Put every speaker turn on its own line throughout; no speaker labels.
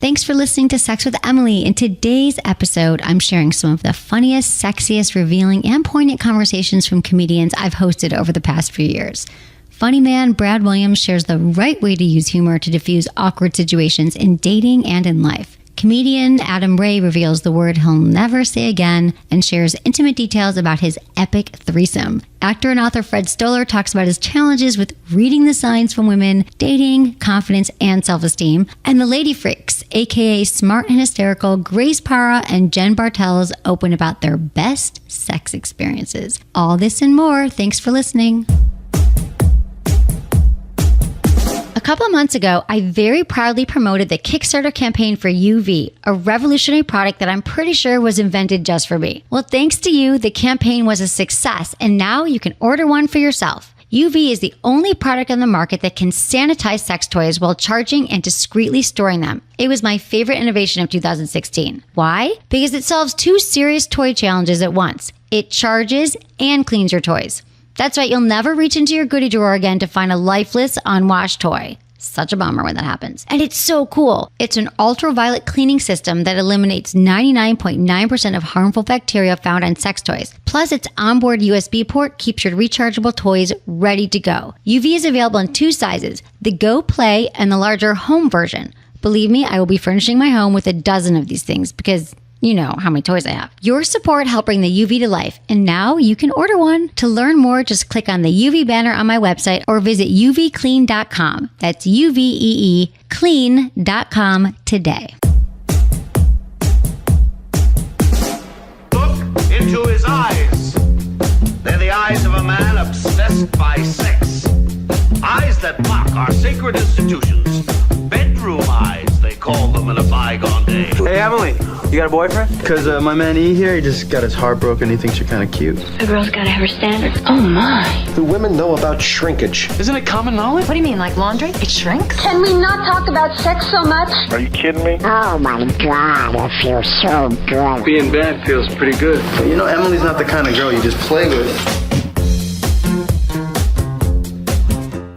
Thanks for listening to Sex with Emily. In today's episode, I'm sharing some of the funniest, sexiest, revealing, and poignant conversations from comedians I've hosted over the past few years. Funny man Brad Williams shares the right way to use humor to diffuse awkward situations in dating and in life. Comedian Adam Ray reveals the word he'll never say again and shares intimate details about his epic threesome. Actor and author Fred Stoller talks about his challenges with reading the signs from women, dating, confidence, and self-esteem. And the Lady Freaks, aka smart and hysterical Grace Parra and Jen Bartels, open about their best sex experiences. All this and more. Thanks for listening. A couple of months ago, I very proudly promoted the Kickstarter campaign for UV, a revolutionary product that I'm pretty sure was invented just for me. Well, thanks to you, the campaign was a success, and now you can order one for yourself. UV is the only product on the market that can sanitize sex toys while charging and discreetly storing them. It was my favorite innovation of 2016. Why? Because it solves two serious toy challenges at once. It charges and cleans your toys. That's right, you'll never reach into your goodie drawer again to find a lifeless, unwashed toy. Such a bummer when that happens. And it's so cool. It's an ultraviolet cleaning system that eliminates 99.9% of harmful bacteria found on sex toys. Plus, its onboard USB port keeps your rechargeable toys ready to go. UV is available in two sizes, the Go Play and the larger Home version. Believe me, I will be furnishing my home with a dozen of these things because you know how many toys I have. Your support helped bring the UV to life, and now you can order one. To learn more, just click on the UV banner on my website or visit uvclean.com. That's UVEE clean.com today.
Look into his eyes. They're the eyes of a man obsessed by sex. Eyes that mock our sacred institutions. Bedroom eyes, they call them in a bygone day.
Hey, Emily, you got a boyfriend? Because my man E here, he just got his heart broken. He thinks you're kind of cute.
A girl's gotta have her standards. Oh my.
Do women know about shrinkage?
Isn't it common knowledge?
What do you mean, like laundry? It shrinks?
Can we not talk about sex so much?
Are you kidding me?
Oh my God, it feels so good.
Being bad feels pretty good. But you know, Emily's not the kind of girl you just play with.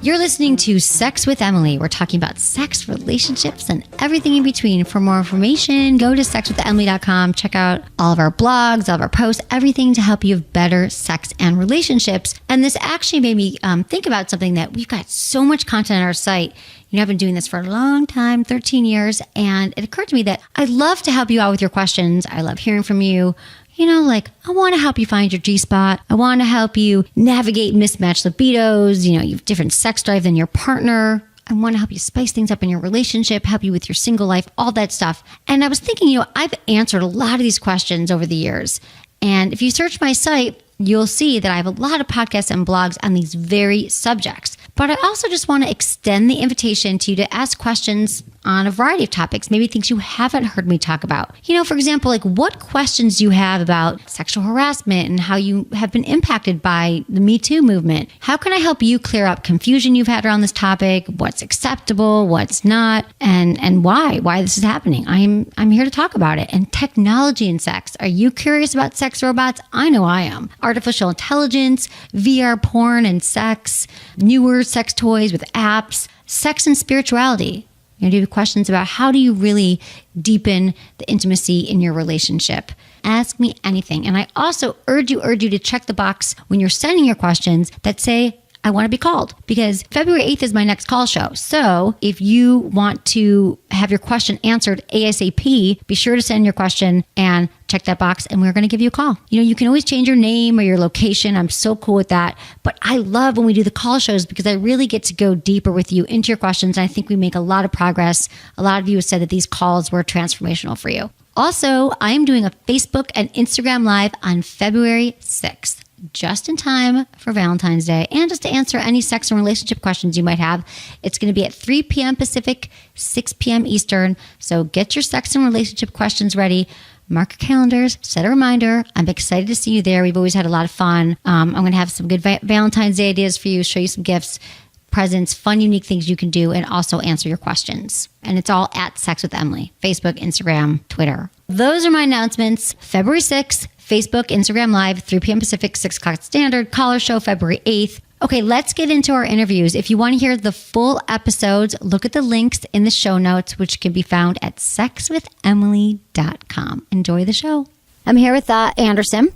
You're listening to Sex with Emily. We're talking about sex, relationships, and everything in between. For more information, go to sexwithemily.com. Check out all of our blogs, all of our posts, everything to help you have better sex and relationships. And this actually made me think about something that we've got so much content on our site. You know, I've been doing this for a long time, 13 years, and it occurred to me that I'd love to help you out with your questions. I love hearing from you. You know, like, I want to help you find your G-spot. I want to help you navigate mismatched libidos. You know, you have different sex drive than your partner. I want to help you spice things up in your relationship, help you with your single life, all that stuff. And I was thinking, you know, I've answered a lot of these questions over the years. And if you search my site, you'll see that I have a lot of podcasts and blogs on these very subjects. But I also just want to extend the invitation to you to ask questions on a variety of topics, maybe things you haven't heard me talk about. You know, for example, like what questions do you have about sexual harassment and how you have been impacted by the Me Too movement? How can I help you clear up confusion you've had around this topic? What's acceptable, what's not, and why this is happening? I'm here to talk about it. And technology and sex. Are you curious about sex robots? I know I am. Artificial intelligence, VR porn and sex, newer sex toys with apps, sex and spirituality. You know, do you have questions about how do you really deepen the intimacy in your relationship? Ask me anything. And I also urge you to check the box when you're sending your questions that say, I want to be called, because February 8th is my next call show. So if you want to have your question answered ASAP, be sure to send your question and check that box and we're going to give you a call. You know, you can always change your name or your location. I'm so cool with that. But I love when we do the call shows because I really get to go deeper with you into your questions. And I think we make a lot of progress. A lot of you have said that these calls were transformational for you. Also, I am doing a Facebook and Instagram Live on February 6th. Just in time for Valentine's Day and just to answer any sex and relationship questions you might have. It's going to be at 3 p.m. Pacific, 6 p.m. Eastern. So get your sex and relationship questions ready. Mark your calendars, set a reminder. I'm excited to see you there. We've always had a lot of fun. I'm going to have some good Valentine's Day ideas for you, show you some gifts, presents, fun, unique things you can do, and also answer your questions. And it's all at Sex with Emily, Facebook, Instagram, Twitter. Those are my announcements. February 6th, Facebook, Instagram Live, 3 p.m. Pacific, 6 o'clock Standard. Caller show February 8th. Okay, let's get into our interviews. If you want to hear the full episodes, look at the links in the show notes, which can be found at sexwithemily.com. Enjoy the show. I'm here with Anderson.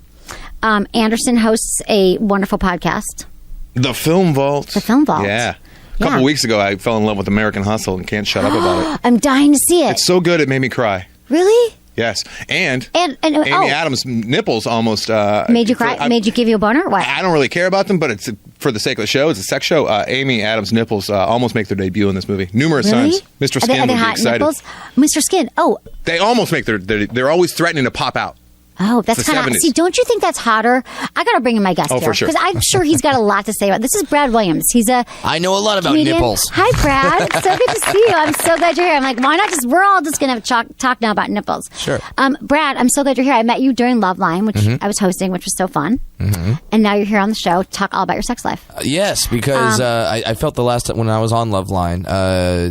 Anderson hosts a wonderful podcast.
The Film Vault.
The Film Vault.
Yeah. A couple weeks ago, I fell in love with American Hustle and can't shut up about it.
I'm dying to see it.
It's so good, it made me cry.
Really?
Yes. And
Amy
Adams' nipples almost...
made you cry? Made you give you a boner? What?
I don't really care about them, but it's for the sake of the show. It's a sex show. Amy Adams' nipples almost make their debut in this movie. Numerous times. Mr. Skin
are they
would be
hot
excited.
nipples? Mr. Skin. Oh.
They almost make they're always threatening to pop out.
Oh, that's
It's the
kind of...
70s.
See, don't you think that's hotter? I got to bring in my guest here.
for sure.
Because I'm sure he's got a lot to say about this. Is Brad Williams. He's a
I know a lot about
comedian.
nipples.
Hi, Brad. So good to see you. I'm so glad you're here. I'm like, why not just... We're all just going to talk now about nipples.
Sure.
Brad, I'm so glad you're here. I met you during Loveline, which I was hosting, which was so fun. And now you're here on the show to talk all about your sex life.
Yes, because I felt the last time when I was on Loveline,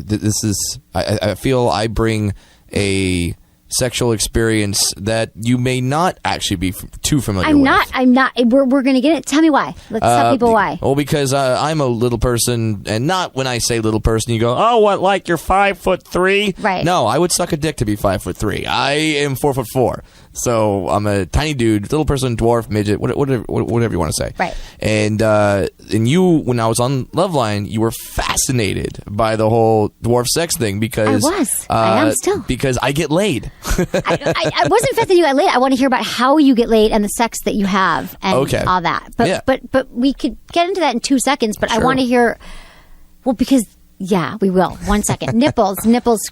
this is... I feel I bring a sexual experience that you may not actually be too familiar with.
I'm not. We're going to get it. Tell me why. Let's tell people why.
Well, because I'm a little person, and not when I say little person, you go, oh, what, like you're 5'3"?
Right.
No, I would suck a dick to be 5'3". I am 4'4". So I'm a tiny dude, little person, dwarf, midget, whatever you want to say.
Right.
And you, when I was on Loveline, you were fascinated by the whole dwarf sex thing because
I was. I am still.
Because I get laid.
I wasn't fascinated you got laid. I want to hear about how you get laid and the sex that you have and all that. But
Yeah.
but we could get into that in 2 seconds. But I
Sure.
want to hear. Well, because. Yeah, we will. 1 second. Nipples.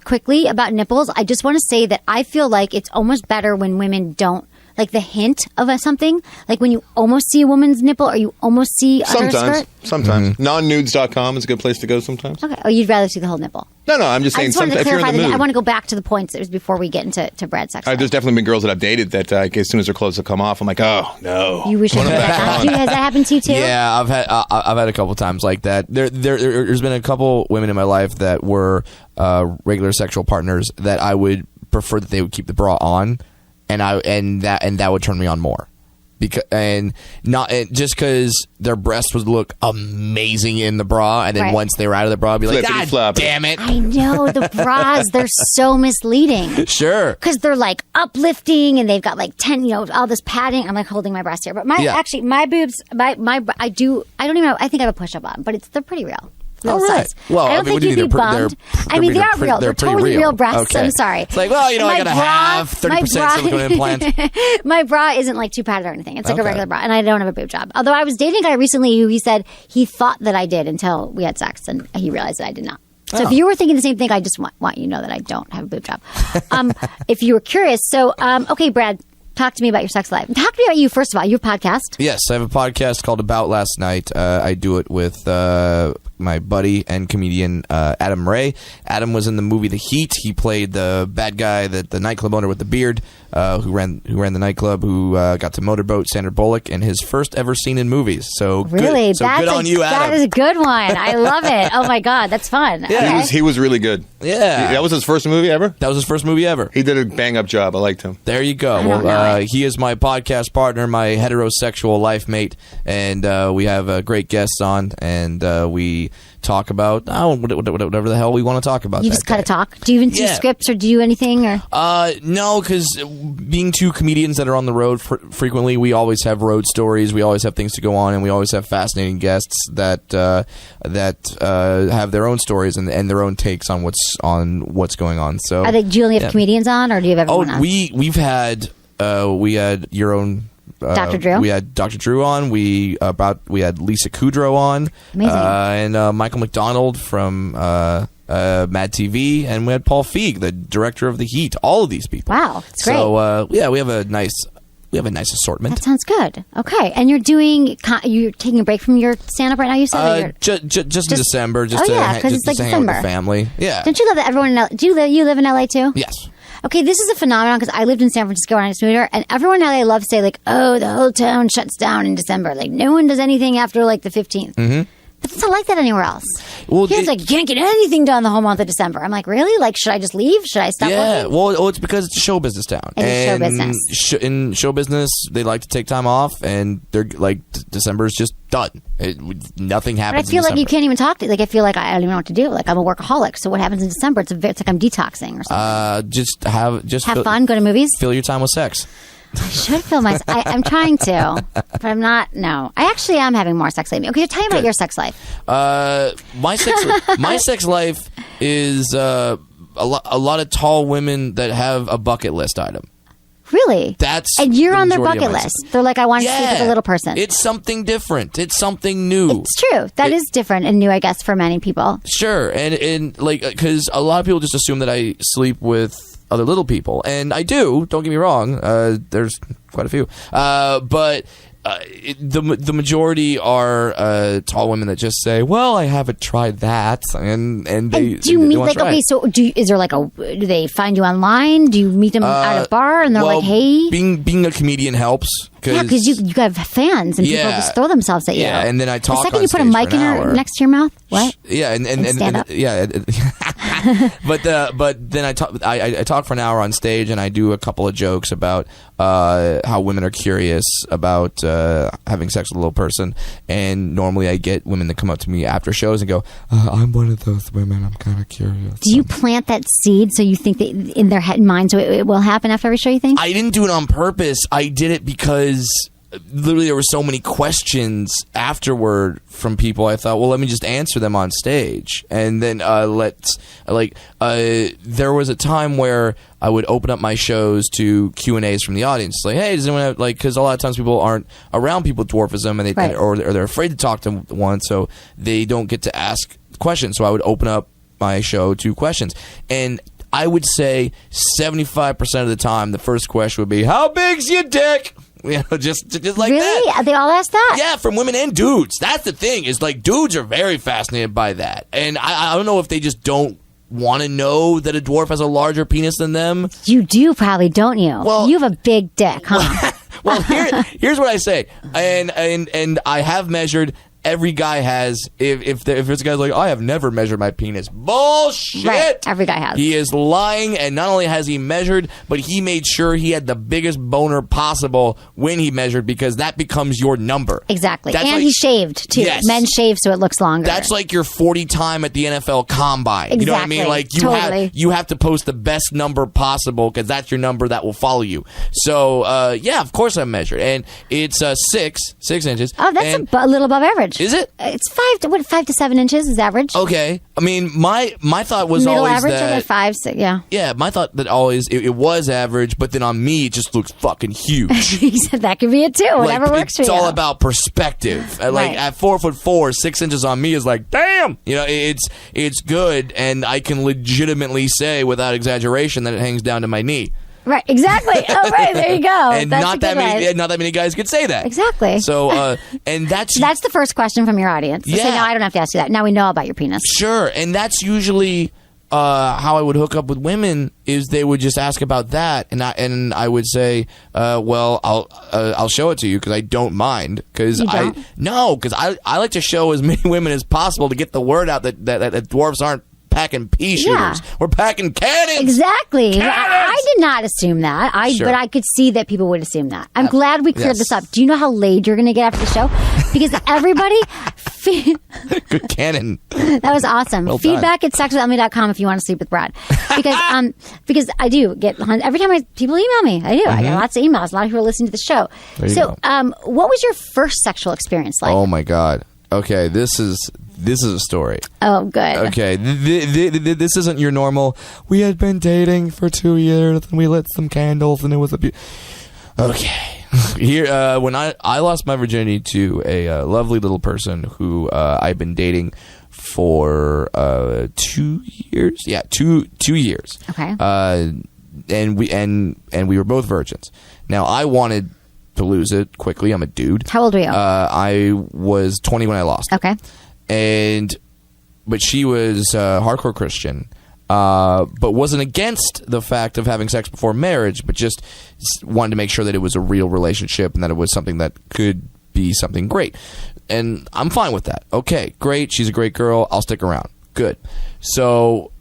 Quickly about nipples. I just want to say that I feel like it's almost better when women don't, like the hint of something, like when you almost see a woman's nipple or you almost see under a skirt.
Sometimes. Nonnudes.com is a good place to go sometimes.
Okay. Oh, you'd rather see the whole nipple.
No, I'm just
I
saying
just wanted to
if you're in
clarify
the mood.
I want to go back to the points that was before we get into Brad's sex life.
There's definitely been girls that I've dated that as soon as their clothes have come off, I'm like, oh, no.
You wish I could that. Has that happened to you too?
Yeah, I've had a couple times like that. There's been a couple women in my life that were regular sexual partners that I would prefer that they would keep the bra on, and that would turn me on more. Just because their breasts would look amazing in the bra, and then
Right.
once they were out of the bra, I'd be like,
Flippity
God
floppity.
damn it!
I know the bras, they're so misleading.
Sure.
Because they're like uplifting and they've got like 10, all this padding. I'm like holding my breast here. But my boobs, I think I have a push up on, but they're pretty real. Real
right.
size.
Well,
I don't think you'd be bummed. They are real. They're
pretty
totally real breasts.
Okay.
I'm sorry.
It's like, well, I got to have 30% silicone implant.
My bra isn't like too padded or anything. It's like a
Okay.
regular bra, and I don't have a boob job. Although I was dating a guy recently who he said he thought that I did until we had sex, and he realized that I did not. So if you were thinking the same thing, I just want you to know that I don't have a boob job. If you were curious. So, okay, Brad, talk to me about your sex life. Talk to me about you, first of all. You have a podcast.
Yes, I have a podcast called About Last Night. I do it with my buddy and comedian Adam Ray. Adam was in the movie The Heat. He played the bad guy, the nightclub owner with the beard, who ran the nightclub, who got to motorboat Sandra Bullock in his first ever scene in movies. So
Really?
good on you, Adam.
That is a good one. I love it. Oh my God, that's fun.
Yeah.
Okay.
He was really good.
Yeah.
That was his first movie ever?
That was his first movie ever.
He did a bang-up job. I liked him.
There you go.
don't know
He is my podcast partner, my heterosexual life mate, and we have great guests on, and we talk about whatever the hell we want to talk about.
You
that
just kind
day.
of talk. Do you even do
Yeah.
scripts or do you anything? Or
No, because being two comedians that are on the road frequently, we always have road stories. We always have things to go on, and we always have fascinating guests that have their own stories and their own takes on what's going on. So,
do you only have
yeah.
comedians on, or do you have everyone on?
we had your own.
Dr. Drew?
We had Dr. Drew on. We had Lisa Kudrow on.
Amazing.
And Michael McDonald from Mad TV, and we had Paul Feig, the director of The Heat. All of these people.
Wow, that's great.
So we have a nice assortment.
That sounds good. Okay, and you're taking a break from your stand-up right now. You said. Or you're-
Just in December, just to
yeah, 'cause it's like
to hang out with
December.
the family. Yeah.
Don't you love that everyone in LA, you live in LA too?
Yes.
Okay, this is a phenomenon because I lived in San Francisco when I was here, and everyone in LA loves to say like, "Oh, the whole town shuts down in December. Like no one does anything after like the 15th." Mm-hmm. But it's not like that anywhere else.
Well,
Here's like, you can't get anything done the whole month of December. I'm like, really? Like, should I just leave? Should I stop working?
Well, it's because it's a show business town.
It is show business.
In show business, they like to take time off, and they're like, December is just done. Nothing
But I
happens.
feel
in
like you
December.
can't even talk to. Like, I feel like I don't even know what to do. Like, I'm a workaholic. So what happens in December? It's like I'm detoxing or something.
Just
have fun. Go to movies.
Fill your time with sex.
I should feel my. I'm trying to, but I'm not. No, I actually am having more sex lately. Okay, tell me about your sex life.
My sex life is a lot of tall women that have a bucket list item.
Really?
And
you're on their bucket list. They're like, I want to sleep with a little person.
It's something different. It's something new.
It's true. That is different and new, I guess, for many people.
Sure, and like, because a lot of people just assume that I sleep with other little people, and I do. Don't get me wrong. There's quite a few, but the majority are tall women that just say, "Well, I haven't tried that," and they.
Do you meet like okay? So is there like do they find you online? Do you meet them at a bar and they're like, "Hey"?
Being a comedian helps.
Because you have fans and people just throw themselves at you.
Yeah, and then I talk.
The second you put a mic next to your mouth, what?
Yeah, and
stand up.
Yeah, but then I talk for an hour on stage, and I do a couple of jokes about how women are curious about having sex with a little person, and normally I get women that come up to me after shows and go, "I'm one of those women. I'm kind of curious."
Do you plant that seed so you think that in their head and mind, so it will happen after every show? You think?
I didn't do it on purpose. I did it because literally there were so many questions afterward from people. I thought, well, let me just answer them on stage, and then there was a time where I would open up my shows to Q&As from the audience. Like, hey, does anyone have, like, because a lot of times people aren't around people with dwarfism, and or they're afraid to talk to one, so they don't get to ask questions. So I would open up my show to questions, and I would say 75% of the time, the first question would be, "How big's your dick?" You know, just like
really?
that.
Really? They all ask that?
Yeah, from women and dudes. That's the thing. Is like dudes are very fascinated by that, and I don't know if they just don't want to know that a dwarf has a larger penis than them.
You do probably, don't you?
Well,
you have a big dick, huh?
Well, here's what I say, and I have measured. Every guy has. If this guy's like, I have never measured my penis. Bullshit.
Right. Every guy has.
He is lying, and not only has he measured, but he made sure he had the biggest boner possible when he measured, because that becomes your number.
Exactly. And he shaved too.
Yes.
Men shave so it looks longer.
That's like your 40 time at the NFL Combine.
Exactly.
You know what I mean? Like you have to post the best number possible, because that's your number that will follow you. So yeah, of course I measured, and it's 6 inches.
Oh, that's a little above average.
Is it?
It's 5 to 7 inches is average.
Okay. I mean, my thought was
middle
always
average,
that
like 5, 6, yeah.
Yeah, my thought that always it was average, but then on me it just looks fucking huge.
He said that could be it too. Whatever works for you.
It's all about perspective. Like at 4'4", 6 inches on me is like, damn. You know, it's good, and I can legitimately say without exaggeration that it hangs down to my knee.
Right, exactly. Oh, right, there you go.
And not that many guys could say that.
Exactly.
So, and that's
the first question from your audience. So say, no, I don't have to ask you that. Now we know about your penis.
Sure, and that's usually how I would hook up with women. Is they would just ask about that, and I would say, well, I'll show it to you because I don't mind. Because I like to show as many women as possible to get the word out that dwarfs aren't packing pea shooters. Yeah. We're packing cannons.
Exactly.
Cannons!
I did not assume that. But I could see that people would assume that. I'm glad we cleared this up. Do you know how laid you're going to get after the show? Because everybody...
Good cannon.
That was awesome.
Well
Feedback at sexwithemily.com if you want to sleep with Brad. Because I do get... Every time people email me, I do. Mm-hmm. I get lots of emails. A lot of people are listening to the show. So what was your first sexual experience like?
Oh, my God. Okay, this is a story.
Oh, good.
Okay, this isn't your normal, we had been dating for 2 years, and we lit some candles, and it was okay. Here, when I lost my virginity to a lovely little person who I've been dating for 2 years. Yeah, 2 years.
Okay.
And we were both virgins. Now, I wanted to lose it quickly. I'm a dude.
How old were you?
I was 20 when I lost.
Okay.
But she was hardcore Christian, but wasn't against the fact of having sex before marriage, but just wanted to make sure that it was a real relationship and that it was something that could be something great. And I'm fine with that. Okay, great. She's a great girl. I'll stick around. Good. So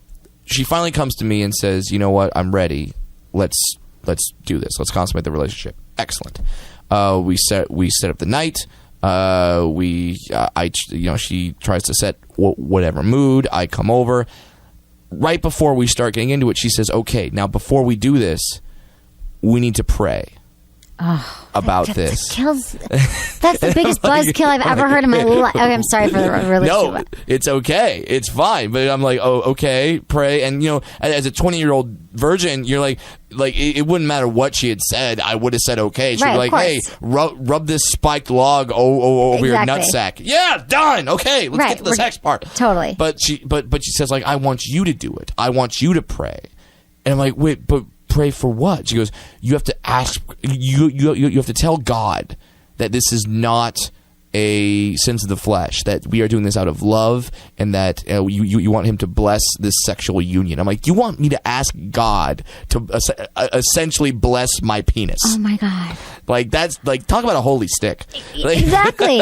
she finally comes to me and says, you know what? I'm ready. Let's do this. Let's consummate the relationship. Excellent. We set up the night. She tries to set whatever mood. I come over. Right before we start getting into it, she says, okay, now before we do this, we need to pray. About this.
That's the biggest buzzkill I've ever heard in my life. Okay, I'm sorry for the relationship.
No, it's okay. It's fine. But I'm like, oh, okay, pray. And, as a 20-year-old virgin, you're like it wouldn't matter what she had said. I would have said okay. She'd be like, hey, rub this spiked log over your nutsack. Yeah, done. Okay, let's get to the sex part.
Totally.
But she says, like, I want you to do it. I want you to pray. And I'm like, wait, but pray for what? She goes, you have to ask, you have to tell God that this is not a sins of the flesh, that we are doing this out of love, and that you want him to bless this sexual union. I'm like, you want me to ask God to essentially bless my penis?
Oh my God.
Like, that's like, talk about a holy stick. Like,
exactly.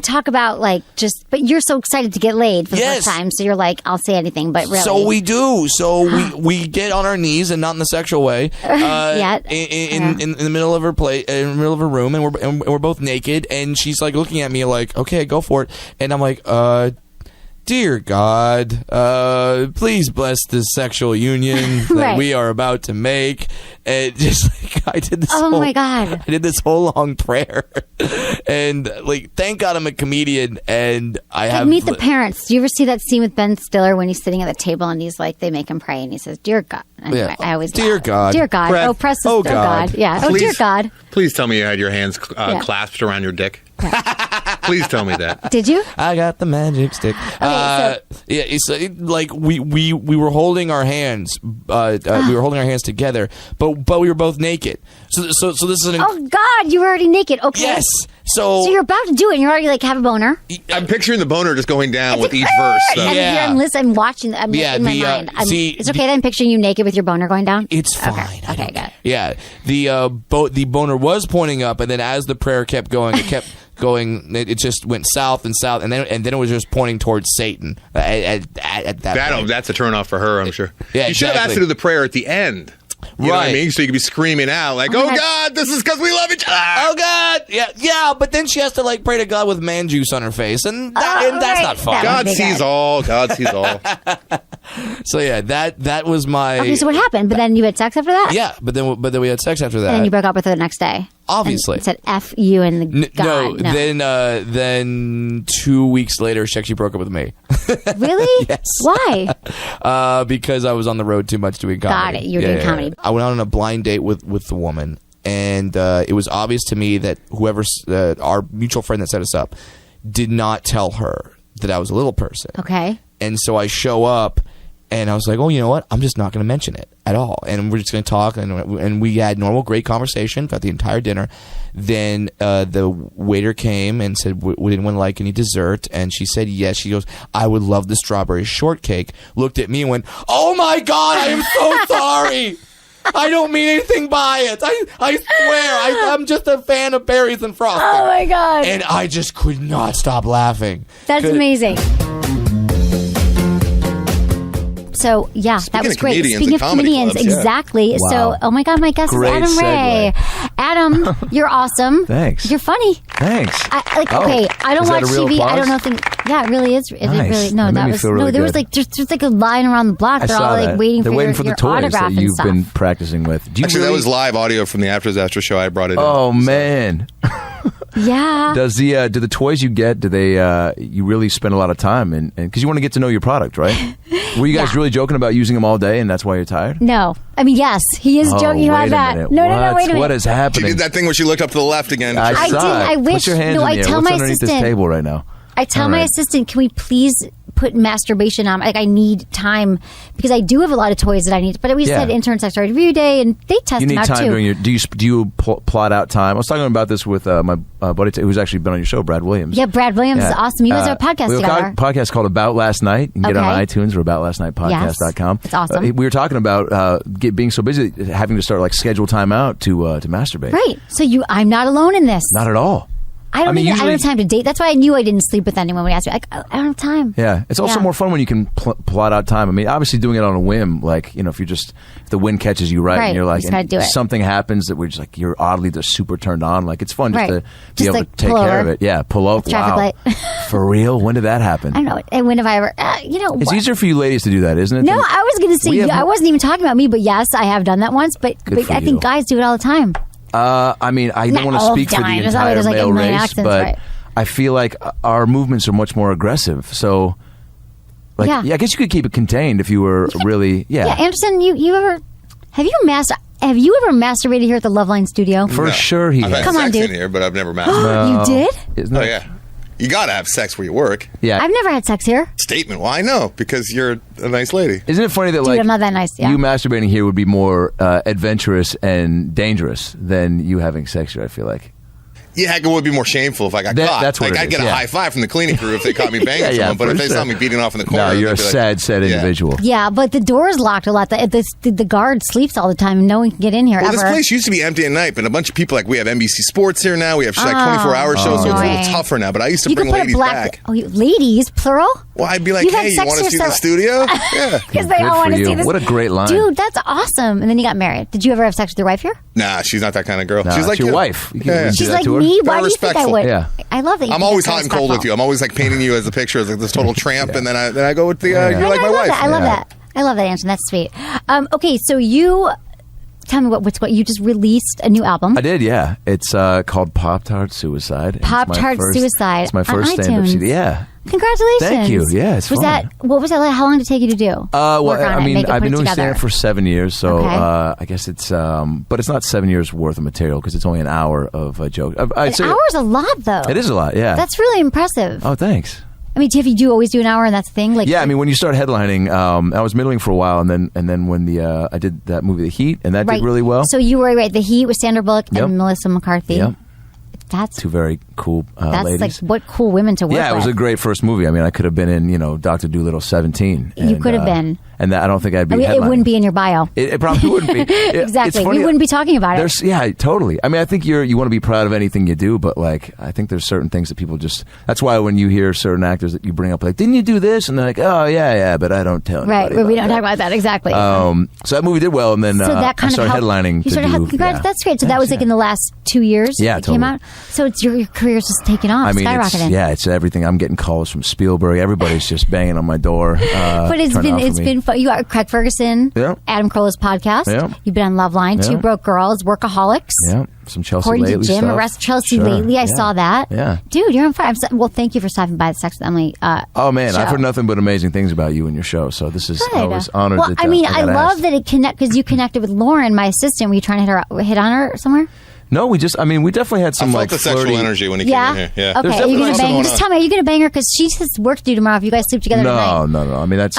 Talk about but you're so excited to get laid for the first time, so you're like, I'll say anything, but really.
So we do. So we get on our knees, and not in the sexual way. In the middle of her in the middle of her room, and we're both naked. And she's like looking at me like, okay, go for it. And I'm like, dear God, please bless this sexual union that we are about to make. And just I did this.
Oh my God!
I did this whole long prayer, and thank God I'm a comedian, and I have
meet the parents. Do you ever see that scene with Ben Stiller when he's sitting at the table and he's like, they make him pray, and he says, "Dear God." Anyway, I always
dear God,
dear God.
Brad,
press this. Oh God. Yeah.
Please,
dear God.
Please tell me you had your hands clasped around your dick. Please tell me that.
Did you?
I got the magic stick. We were holding our hands. We were holding our hands together, but we were both naked. So this is an.
Oh God, you were already naked. Okay.
Yes. So
you're about to do it, and you're already have a boner.
I'm picturing the boner just going down with each verse.
I'm watching. I'm in my mind. It's okay that I'm picturing you naked with your boner going down.
It's fine.
Okay, got it.
Yeah. The boner was pointing up, and then as the prayer kept going, it kept going. It just went south and south, and then it was just pointing towards Satan at that point.
That's a turnoff for her, I'm sure.
Yeah,
you should have asked her to do the prayer at the end. You know what I mean? So you could be screaming out like, "Oh God, this is because we love each other."
Oh God, yeah. But then she has to pray to God with man juice on her face, and that's not fun.
God sees all. God sees all.
So yeah, that was my.
Okay, so what happened? But then you had sex after that?
Yeah, but then we had sex after that.
And then you broke up with her the next day.
Obviously,
and said "F you" and the God.
No. Then 2 weeks later, she actually broke up with me.
Really?
Yes.
Why?
Because I was on the road too much doing comedy.
Got it. You're doing comedy.
I went on a blind date with the woman, and it was obvious to me that whoever our mutual friend that set us up did not tell her that I was a little person.
Okay.
And so I show up. And I was like, oh, you know what? I'm just not going to mention it at all. And we're just going to talk. And we had normal, great conversation throughout the entire dinner. Then the waiter came and said, would anyone like any dessert? And she said yes. She goes, I would love the strawberry shortcake. Looked at me and went, oh, my God, I am so sorry. I don't mean anything by it. I swear. I'm just a fan of berries and frosting.
Oh, my God.
And I just could not stop laughing.
That's amazing. So, that was great. Speaking of comedians, exactly.
Wow.
So, oh my God, my guest
Great
is Adam Ray. Adam, you're awesome.
Thanks.
You're funny.
Thanks.
Okay, I don't watch TV.
Applause?
I don't know things. Yeah, it really is.
Nice.
That was
really
there was
good.
there's a line around the block. They're all waiting for
the
your
toys
autograph
that you've
and stuff.
been practicing with.
Actually, that was live audio from the After Disaster show. I brought it in.
Oh, man.
Yeah.
Do the toys you get, do they you really spend a lot of time and because you want to get to know your product, right? Were you guys really joking about using them all day and that's why you're tired?
No. I mean, yes, he is joking about that.
Minute.
No, wait a minute.
What is happening?
She did that thing where she looked up to the left again.
I
did. I wish.
Put your hands in the air.
tell
What's
my
underneath
assistant
this table right now?
I tell my assistant, can we please put masturbation on? I need time because I do have a lot of toys that I need. But we just had intern sex review day, and they test
you
them out
need time
too.
during your. Do you plot out time? I was talking about this with my buddy who's actually been on your show, Brad Williams.
Yeah, Brad Williams is awesome. You guys have a podcast
we have
together.
a podcast called About Last Night. You can get on iTunes or aboutlastnightpodcast.com.
It's awesome.
We were talking about being so busy, having to start schedule time out to masturbate.
Right. So I'm not alone in this.
Not at all.
I don't have time to date. That's why I knew I didn't sleep with anyone when he asked me. Like, I don't have time.
Yeah, it's also more fun when you can plot out time. I mean, obviously doing it on a whim, like, you know, if the wind catches you right, and you're like,
you just gotta do it.
Something happens that we're just like, you're oddly just super turned on. Like, it's fun just to be able to take care of it. Yeah, pull over.
Traffic light.
For real? When did that happen?
I don't know. And when have I ever,
It's easier for you ladies to do that, isn't it?
No, I was going to say, I wasn't even talking about me, but yes, I have done that once. But I think guys do it all the time.
I mean, I don't want to speak for the entire male race, but I feel like our movements are much more aggressive. So, like, I guess you could keep it contained if you were really,
Yeah, Anderson, have you ever masturbated here at the Loveline studio?
For sure, he
I've had
Come on,
sex
dude.
in here, but I've never masturbated.
You did?
Oh yeah, you gotta have sex where you work.
Yeah,
I've never had sex here.
Statement. Well, I know because you're a nice lady.
Isn't it funny that
Dude, I'm not that nice. Yeah.
you masturbating here would be more adventurous and dangerous than you having sex here? I feel like.
Yeah, it would be more shameful if I got caught.
That's what
I'd get a high five from the cleaning crew if they caught me banging someone. But if they saw me beating off in the corner,
no, you're a
sad
individual.
Yeah, but the door is locked a lot. The guard sleeps all the time, and no one can get in here
Well,
ever.
this place used to be empty at night, but a bunch of people, like, we have NBC Sports here now. We have like 24-hour shows, so it's a little tougher now. But I used to bring ladies back.
Oh, ladies, plural?
Well, I'd be like, hey, you want to see the studio? Yeah.
Because they all want to see this.
What a great line.
Dude, that's awesome. And then you got married. Did you ever have sex with your wife here?
Nah, she's not that kind of girl.
Nah,
she's like
your wife.
She's like me. Why do you think I would?
Yeah.
I love that.
I'm always hot and cold with you. I'm always like painting you as a picture of like this total tramp, and then I go with the you're like my wife.
I love that. I love that, Anderson. That's sweet. Okay, so you tell me what you just released a new album.
I did, yeah. It's called Pop-Tart Suicide.
Pop-Tart Suicide.
It's my first
on
stand-up
iTunes.
CD. Yeah.
Congratulations.
Thank you. Yeah, it's fun.
What was that like? How long did it take you to do?
Well, I mean, I've been doing
stand-up
stand-up for 7 years, so
Okay.
I guess it's, but it's not 7 years worth of material because it's only an hour of a joke.
An hour's a lot, though.
It is a lot, yeah.
That's really impressive.
Oh, thanks.
I mean, do you always do an hour and that's the thing? Like,
yeah, I mean, when you start headlining, I was middling for a while, and then when I did that movie, The Heat, and that did really well.
So you were right. The Heat with Sandra Bullock
Yep.
and Melissa McCarthy.
Yep.
That's
two very cool
that's
ladies.
like what cool women to work with.
Yeah, it was a great first movie. I mean, I could have been in, Dr. Dolittle 17.
You could have been.
And I don't think I'd be
I mean, it wouldn't be in your bio.
It probably wouldn't be.
Exactly.
It's funny,
We wouldn't be talking about it.
Yeah, totally. I mean, I think you want to be proud of anything you do, but like, I think there's certain things that people just. That's why when you hear certain actors that you bring up, like, didn't you do this? And they're like, oh yeah, but I don't tell anybody.
Right. We don't talk about that exactly.
So that movie did well, and then
so that kind
I started
of
headlining.
That's great. So that was like in the last 2 years.
Yeah,
it came
totally.
out. So it's your career's just taking off,
I mean,
skyrocketing.
it's everything. I'm getting calls from Spielberg. Everybody's just banging on my door.
But it's been fun. You got Craig Ferguson, Adam Carolla's podcast.
Yeah.
You've been on Loveline,
Yeah.
Two Broke Girls, Workaholics.
Yeah, some Chelsea
According
Lately
to Jim,
stuff.
Arrest Chelsea
Sure.
Lately. I
Yeah.
saw that.
Yeah.
Dude, you're on fire. Well, thank you for stopping by the Sex with Emily.
Oh man,
show.
I've heard nothing but amazing things about you and your show. So this is
Good.
I was honored.
Well,
that,
I mean,
I
I
got
love
asked.
that it because you connected with Lauren, my assistant. Were you trying to hit on her somewhere?
No, we definitely had some
I felt
like
the sexual
flirty
energy when he came in here. Yeah.
Okay. Are you gonna bang? Just tell me. Are you gonna bang her? Because she has work to do tomorrow. If you guys sleep together tonight.
No. I mean, that's.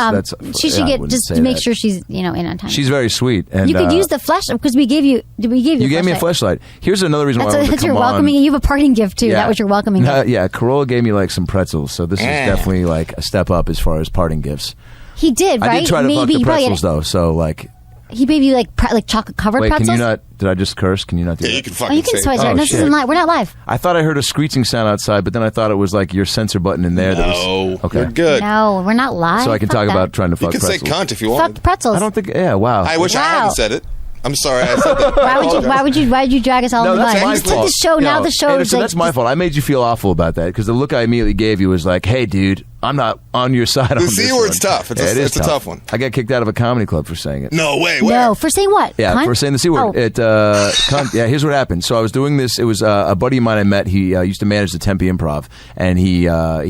She should
I
get
wouldn't
just
say
to make
that.
sure she's in on time.
She's very sweet, and
you could use the flashlight because we gave you. We gave you.
You gave me a flashlight. Here's another reason why I wanted
That's
to
your
come
welcoming.
on.
You have a parting gift too. That was your welcoming gift.
Yeah, Corolla gave me like some pretzels, so this is definitely like a step up as far as parting gifts.
He did, right?
I did try to fuck the
you probably
pretzels though, so like.
He gave you like chocolate covered
Wait,
pretzels.
can you not? Did I just curse? Can you not do that?
You can
Oh,
fucking
you can
say
swear.
it.
No, this isn't live. We're not live.
I thought I heard a screeching sound outside, but then I thought it was like your censor button in there. That was okay.
You're good.
No, we're not live.
So I can
Fuck
talk
that.
about trying to fuck
You can
pretzels.
say cunt if you want.
Fuck pretzels.
I don't think. Yeah. Wow.
I wish I hadn't said it. I'm sorry I said that.
Why would you drag us all
No,
in the
that's
mud?
my
You just
fault.
took the show. Now
No,
the show
Anderson,
is like
that's my fault. I made you feel awful about that because the look I immediately gave you was like, "Hey, dude, I'm not on your side on
The
this
C
one."
word's tough. It's
It is
a tough one.
I got kicked out of a comedy club for saying it.
No way.
No, for saying what?
Yeah,
Cunt?
for saying the C word.
Oh.
Yeah, here's what happened. So I was doing this. It was a buddy of mine I met. He used to manage the Tempe Improv, and he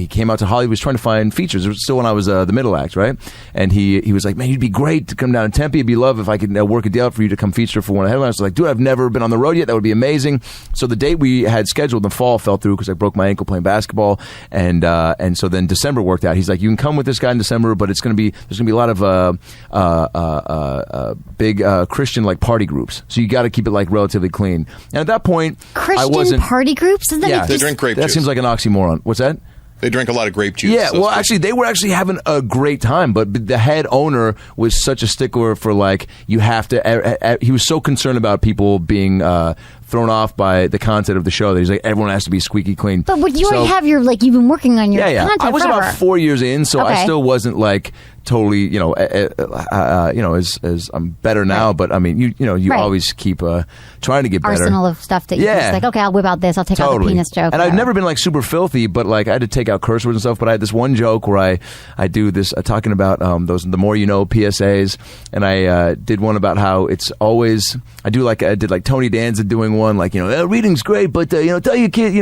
came out to Hollywood. He was trying to find features. It was still when I was the middle act, right? And he was like, "Man, you'd be great to come down to Tempe. It'd be love if I could work a deal out for you to come feature for one of the headliners." I was like, "Dude, I've never been on the road yet. That would be amazing." So the date we had scheduled in the fall fell through because I broke my ankle playing basketball, and so then December worked out. He's like, "You can come with this guy in December, but there's going to be a lot of big Christian like party groups, so you got to keep it like relatively clean." And at that point, I
Christian
wasn't.
party groups? Isn't that
Yeah,
like
They
just-
drink grape
that
juice.
seems like an oxymoron. What's that?
They drink a lot of grape juice.
Yeah,
so
well, actually, they were actually having a great time, but the head owner was such a stickler for, like, you have to... he was so concerned about people being thrown off by the content of the show that he's like, everyone has to be squeaky clean.
But you already have your, like, you've been working on your content
I was
forever.
about 4 years in, so
Okay.
I still wasn't, like, totally, as I'm better now, but I mean, you
Right.
always keep trying to get better.
Arsenal of stuff that you can just like, okay, I'll whip out this, I'll take out the penis joke.
And I've
whatever.
never been like super filthy, but like I had to take out curse words and stuff. But I had this one joke where I do this talking about those the more you know PSAs, and I did one about how it's always I did like Tony Danza doing one like reading's great, but tell your kid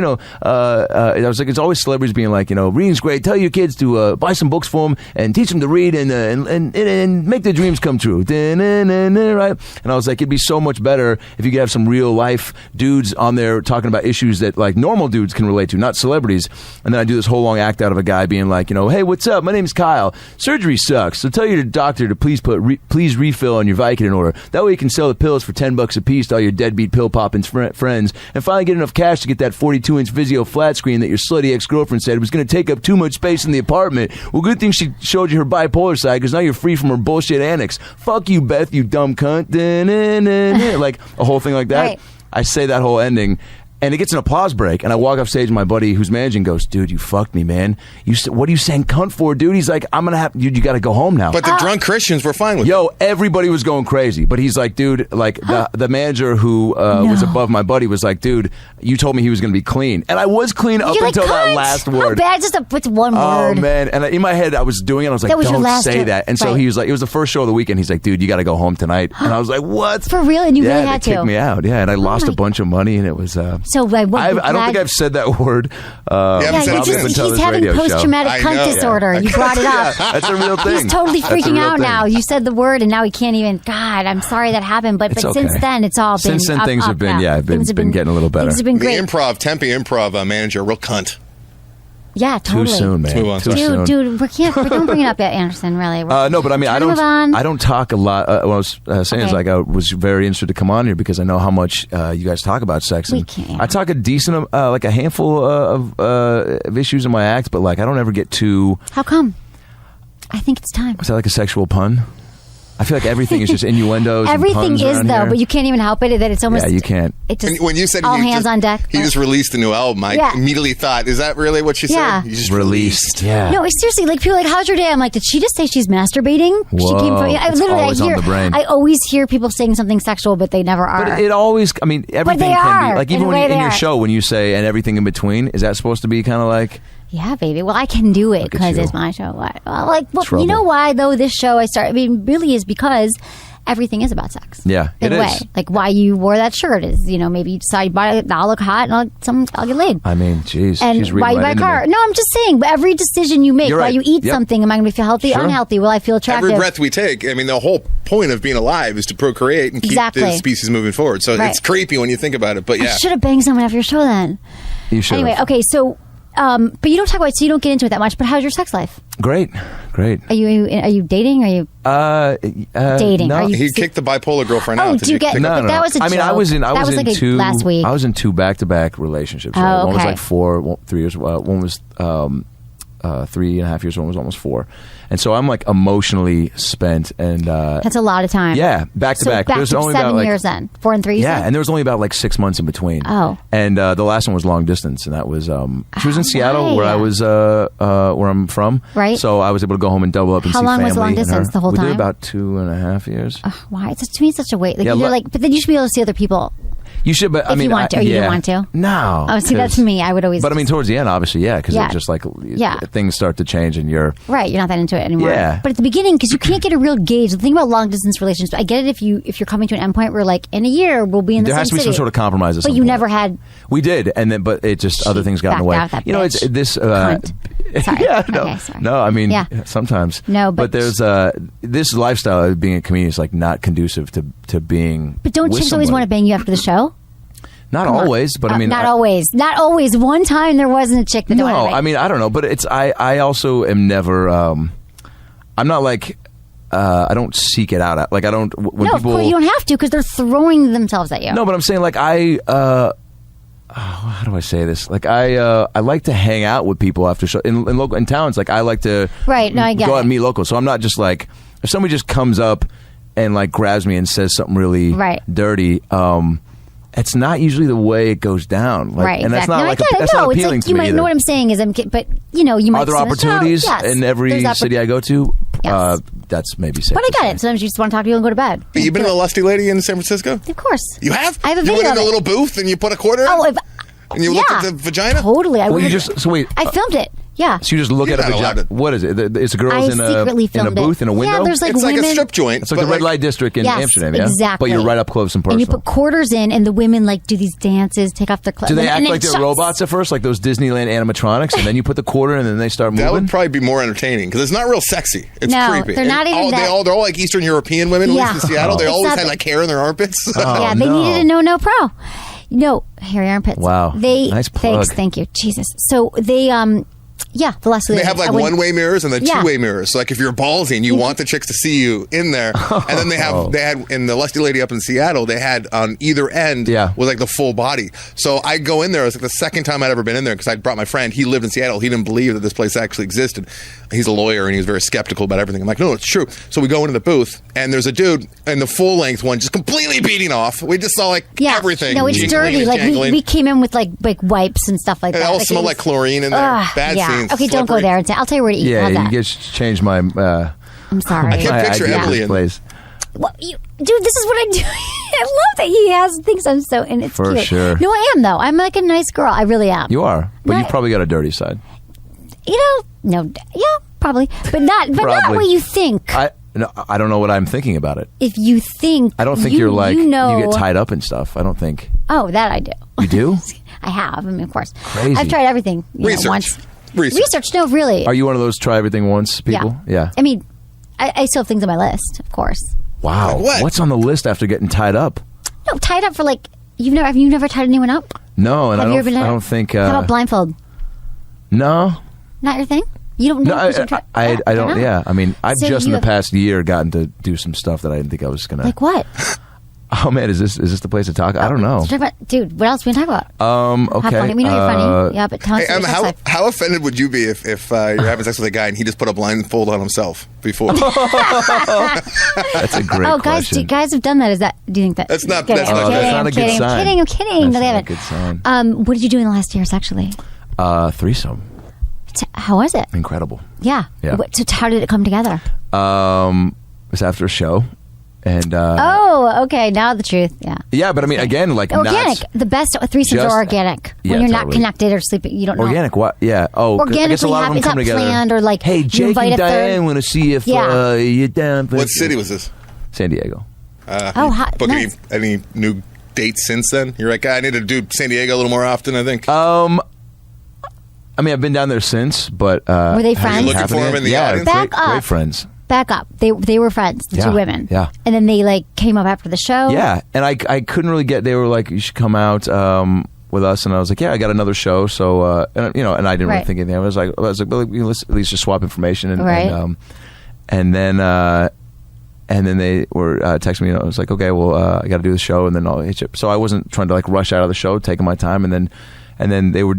I was like it's always celebrities being like reading's great, tell your kids to buy some books for them and teach them to read and make their dreams come true. Right? And I was like, it'd be so much better if you could have some real life dudes on there talking about issues that like normal dudes can relate to, not celebrities. And then I do this whole long act out of a guy being like, hey, what's up? My name's Kyle. Surgery sucks, so tell your doctor to please please refill on your Vicodin order. That way you can sell the pills for $10 a piece to all your deadbeat pill popping friends, and finally get enough cash to get that 42-inch Vizio flat screen that your slutty ex-girlfriend said was going to take up too much space in the apartment. Well, good thing she showed you her bipolar side, because now you're free from her bullshit annex. Fuck you, Beth, you dumb cunt. Like a whole thing like that.
Right.
I say that whole ending, and it gets an applause break, and I walk off stage, and my buddy who's managing goes, dude, you fucked me, man. What are you saying cunt for, dude? He's like, I'm gonna have you got to go home now.
But the drunk Christians were fine with it.
Yo, everybody was going crazy, but he's like, dude, like the manager who was above my buddy was like, dude, you told me he was gonna be clean, and I was clean up
You're like,
until that
cunt?
last
How
word.
bad? Just what's one
Oh
word?
man! And in my head, I was doing it. I was like,
That was your
"Don't
last
say
joke.
that." And so
Right.
he was like, "It was the first show of the weekend." He's like, "Dude, you got to go home tonight." And I was like, "What?"
For real? And you
yeah,
really had
they
to?
kicked me out. Yeah, and I lost
my-
a bunch of money, and it was.
So
I don't think I've said that word.
haven't
Yeah,
said
you're
it
just,
since.
until
he's
this
having
radio show.
post-traumatic
I
cunt
know.
disorder.
Yeah.
You brought it up.
That's a real thing.
He's totally
That's a
freaking
real
out
thing.
now. You said the word, and now he can't even. God, I'm sorry that happened. But
It's
since
okay.
then, it's all been.
Since then,
up,
things
up
have been
now.
Things have been getting a little better.
Things have been
The
great.
Tempe Improv manager, real cunt.
Yeah,
Too
totally.
soon, man.
move on.
Too soon.
Dude, we don't bring it up yet, Anderson. Really.
No, but I mean,
Trying to move
I
on.
don't talk a lot. What I was saying is
Okay.
like I was very interested to come on here because I know how much you guys talk about sex.
We
And
can't.
I talk a decent, like a handful of issues in my act, but like I don't ever get too.
How come? I think it's time.
Is that like a sexual pun? I feel like everything is just innuendos.
Everything
and puns
is
around
though,
here.
but you can't even help it. That it's almost.
Yeah, you can't.
It just.
And when you said
all
he
hands
just,
on deck.
he just released a new album, I
Yeah.
immediately thought, is that really what she
Yeah.
said? You just
Released. Yeah.
No, seriously. Like people are like, "How's your day?" I'm like, "Did she just say she's masturbating?" She
Whoa,
came from.
it's always on the brain.
I always hear people saying something sexual, but they never are.
But it always, I mean, everything
they
can
are.
be like
In
even
a
when
way
you, in
they
your
are.
show when you say and everything in between, is that supposed to be kind of like?
Yeah, baby. Well, I can do it
Look at
because
you.
it's my show. What? Well, like, well,
Trouble.
you know why though? This show really is because everything is about sex.
Yeah,
in
it
a way.
is.
Like why you wore that shirt is, maybe you decide I'll look hot and I'll get laid.
I mean, geez,
And
she's reading
why you
right
buy a
into
car?
me.
No, I'm just saying. But every decision you make,
You're
why
right.
you eat
Yep.
something, am I going to feel healthy,
Sure.
unhealthy? Will I feel attractive?
Every breath we take, I mean, the whole point of being alive is to procreate and keep
Exactly.
the species moving forward. So
Right.
it's creepy when you think about it, but
I
yeah.
should have banged someone after your show then.
You should.
Anyway, okay, so. But you don't talk about it, so you don't get into it that much. But how's your sex life?
Great.
Are you dating? Are you dating?
No.
Are you
He kicked the bipolar girlfriend
Oh,
out.
do you get?
kick
No,
but
no,
that
no.
was a
I mean, I
joke.
was in. I
That
was in
like
two
last week.
I was in two back-to-back relationships.
Oh,
One was
okay.
like 3 years. One was 3.5 years. One was almost 4. And so I'm like emotionally spent. And
That's a lot of time.
yeah, back to
So
back.
back
There's
to
only
7
about like
years then. 4 and 3. you
yeah,
said?
and there was only about like 6 months in between.
Oh.
And the last one was long distance, and that was she was in Seattle, where I was where I'm from.
Right.
So I was able to go home and double up and
How
see
long was
family
long
and her.
distance, the whole
we
time?
did about 2.5 years.
Why? It's to me it's such a wait. Like
Yeah,
you're
look-
like, but then you should be able to see other people.
You should, but I
If you
mean,
want to, or you don't want to?
No.
Oh, see, that's
'cause-
me. I would always.
But I mean, towards the end, obviously, yeah, because
Yeah.
it's just like
Yeah.
things start to change, and you're
Right, you're not that into it anymore.
Yeah.
But at the beginning, because you can't get a real gauge. The thing about long distance relationships, I get it if you're coming to an endpoint where like in a year we'll be in the
there
same
has to be
city.
some sort of compromise. At
But
some
you
point.
never had.
We did, and then but it just other things got in the way.
backed out that
You know, it's
bitch.
this.
Cunt. Sorry.
yeah, no,
Okay, sorry.
no. I mean,
Yeah.
sometimes.
No, but-
there's this lifestyle of being a comedian is like not conducive to being.
But don't
with
chicks always
somebody.
want to bang you after the show?
Not
Come on.
always, but I mean,
not always. Not always. One time there wasn't a chick that
No,
wanted to bang.
I mean, I don't know, but it's I also am never. I'm not like. I don't seek it out. Like I don't. When
no,
people,
of course you don't have to because they're throwing themselves at you.
No, but I'm saying like I how do I say this? Like I like to hang out with people after show in towns. Like I like to
Right, no, I get
go out
it.
and meet locals. So I'm not just like if somebody just comes up and like grabs me and says something really
Right.
dirty. It's not usually the way it goes down. Like,
Right,
and that's
exactly.
not
No,
like
I get it.
that's
No,
not
it's
appealing
like
to
you
me
might
either.
know what I'm saying is, but you know, you might.
Are there
see this show.
opportunities
Yes,
in every
there's
city I go to?
Yes.
That's maybe safe.
But I
to
got
say.
it. Sometimes you just want to talk to people and go to bed.
But you've been to the Lusty Lady in San Francisco?
Of course.
You have?
I have a
You
video
went in
of
a
it.
little booth and you put a quarter in?
Oh, if,
and you looked at the vagina?
Totally. I
Well, you
would-
just so wait.
I filmed it. Yeah.
So you just look
You're
at a
not allowed
vagina.
to-
What is it? It's a
I
girl's
secretly
in a
filmed
booth
it.
in a window.
Yeah, there's like
It's like
women.
a strip joint.
It's like
but
the red light district in
Yes,
Amsterdam, yeah.
exactly.
But you're right up close and
And
personal.
you put quarters in, and the women like do these dances, take off their clothes.
Do they
and
act
it
like they're
shuts.
robots at first, like those Disneyland animatronics, and then you put the quarter in and then they start moving?
That would probably be more entertaining because it's not real sexy. It's
No,
creepy.
they're not
And
even
they're
that-
all like Eastern European women,
Yeah.
at least in Seattle. They
It's
always
not
had
the-
like hair in their armpits.
Yeah, they
no.
needed a no pro. No, hairy armpits.
Wow.
They
Nice plug.
thanks, thank you, Jesus. So they yeah, the last
They have like one-way mirrors and then
Yeah.
two-way mirrors. So like if you're ballsy and you want the chicks to see you in there, and then they had in the Lusty Lady up in Seattle, they had on either end was like the full body. So I go in there. It was like the second time I'd ever been in there because I brought my friend. He lived in Seattle. He didn't believe that this place actually existed. He's a lawyer and he was very skeptical about everything. I'm like, no, it's true. So we go into the booth and there's a dude in the full-length one just completely beating off. We just saw like everything.
No, it's
Jingling
dirty.
and
Like
jangling.
we came in with like wipes and stuff like
It
that.
all
Like,
smelled
it
like
was-
chlorine in there. Bad
yeah.
scenes.
Okay, don't go
slippery.
there. I'll tell you where to eat.
Yeah,
How's
you
that?
just changed my.
I'm sorry.
I can't picture
idea of
Emily
this
in
place.
Well, dude, this is what I do. I love that he has things I'm so and it's
For
cute.
sure.
No, I am though. I'm like a nice girl. I really am.
You are, but
No,
you've probably got a dirty side.
You know, no, yeah, probably, but not
Probably.
what you think.
I don't know what I'm thinking about it.
If you think,
I don't think you're like
you know,
you get tied up and stuff. I don't think
Oh, that I do.
you do.
I have. I mean, of course.
Crazy.
I've tried everything.
Research.
Once.
Research.
No, really.
Are you one of those try everything once people? Yeah.
I mean, I still have things on my list, of course.
Wow.
Like what?
What's on the list after getting tied up?
No, tied up for like you've never tied anyone up.
No, and
Have
I
you
don't.
ever been?
I don't think.
How about blindfold?
No.
Not your thing. You don't know.
No, I don't.
know.
Yeah, I mean, I've
So
just in
you
the
have-
past year gotten to do some stuff that I didn't think I was gonna.
Like what?
Oh man, is this the place to talk? I don't know.
Talk about, dude, what else we can talk about?
Okay.
How funny? We know you're funny. Yeah, but tell us
Hey,
your sex life.
how offended would you be if you're having sex with a guy and he just put a blindfold on himself before?
That's a great
Oh, guys,
question.
guys have done that. Is that? Do you think that?
That's not-
Kidding,
that's
I'm
not-
kidding,
that's not
I'm
a good
kidding,
sign.
I'm kidding.
That's
No, they
not a
haven't.
good sign.
What did you do in the last year sexually?
Threesome.
How was it?
Incredible.
Yeah.
Yeah.
So how did it come together?
It was after a show, and
Oh, okay. Now the truth. Yeah.
yeah, but I mean, again, like
Organic.
not
The best threesomes
just-
are organic.
Yeah,
When you're not
totally.
connected or sleeping, you don't know.
organic. What? Yeah. Oh, 'cause I guess a
Organically
lot of them
happy. It's
come
not
together.
planned or like
hey,
you
Jake
invite
and
a third.
Diane want to see if
Yeah.
you're down. For
What city was this?
San Diego.
Oh, hot.
Book
Nice.
any new dates since then? You're like, I need to do San Diego a little more often, I think.
I mean, I've been down there since, but
Were they
hasn't
friends? Are you
looking
happened
for 'em
yet.
in the
yeah,
audience?
Great,
Back up.
great friends.
Back up. They were friends, the
Yeah,
two women.
yeah.
And then they like came up after the show.
Yeah, and I couldn't really get. They were like, you should come out with us, and I was like, yeah, I got another show. So and and I didn't really
Right.
think anything. I was like, well, let's at least just swap information, and
Right.
and then they were texting me, and I was like, okay, well, I got to do the show, and then I'll hit you. So I wasn't trying to like rush out of the show, taking my time, and then they were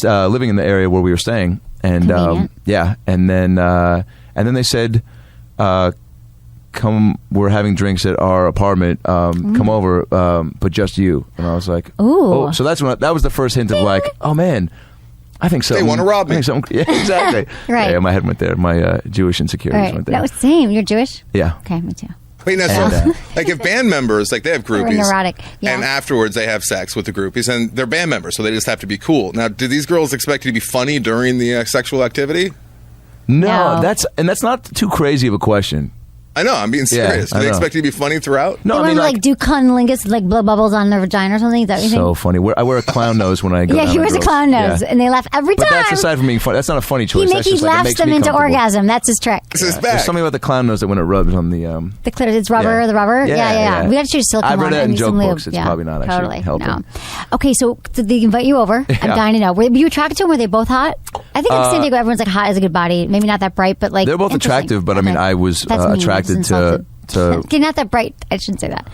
living in the area where we were staying, and
Convenient.
yeah, and then they said, come, we're having drinks at our apartment. Come over, but just you. And I was like,
Ooh.
oh, so that was the first hint of like, oh man, I think so.
They wanna rob me.
Yeah, exactly.
Right.
Yeah, my head went there. My Jewish insecurities
Right.
went there.
No, same. You're Jewish?
Yeah.
Okay, me too.
Wait, now, so, like if band members, like they have
We're
groupies.
neurotic. Yeah.
And afterwards they have sex with the groupies and they're band members, so they just have to be cool. Now, do these girls expect you to be funny during the sexual activity?
No,
No.
that's not too crazy of a question.
I know, I'm being
Yeah,
serious. Do
I
they
know.
expect you to be funny throughout?
No,
They
I
want
mean
to
like,
do cunnilingus, like blow bubbles on their vagina or something. Is that what you
so
think?
funny. I wear a clown nose when I go.
Yeah,
down
he
on
wears a
girls.
clown nose,
Yeah.
and they laugh every
But
time.
that's aside from being funny. That's not a funny choice.
he
That's just like, it
laughs
makes
them
me
into
comfortable.
orgasm. That's his trick.
This is
There's
bad.
something about the clown nose that when it rubs on the
The clitoris, it's rubber,
Yeah.
the rubber.
Yeah,
Yeah.
yeah.
We got to choose silicone
I've read
on
it
and
in
use
joke
some lube.
books. It's probably not actually
totally.
helping.
No. Okay, so they invite you over. I'm
Yeah.
dying to know. Were you attracted to them? Were they both hot? I think in San Diego, everyone's like hot, has a good body. Maybe not that bright, but like
They're both
interesting.
attractive, but I mean,
Okay.
I was
That's mean.
attracted
That's
to.
insulted. Okay, not that bright. I shouldn't say that.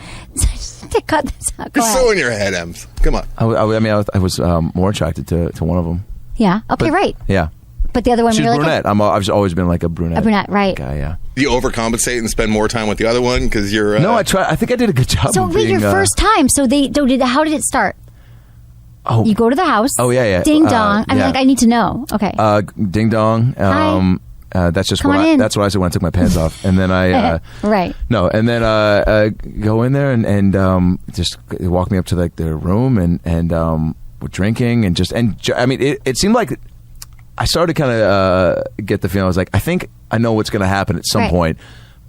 To cut this out. Go
It's
ahead.
so in your head, Ems. Come on.
I was more attracted to one of them.
Yeah. Okay. Right.
Yeah.
But the other one,
She's
you're
brunette. I've always been like a brunette.
A brunette, right?
Guy, yeah.
Do you overcompensate and spend more time with the other one because you're?
No, I try. I think I did a good job.
So
of
wait,
being,
your first time. So how did it start?
Oh,
you go to the house.
Oh yeah.
Ding dong. I'm
yeah.
like, I need to know. Okay.
Ding dong. That's just that's what I said when I took my pants off, and then I
right.
No, and then go in there and just walk me up to like their room and we're drinking and I mean it seemed like I started to kind of get the feeling. I was like, I think I know what's going to happen at some point,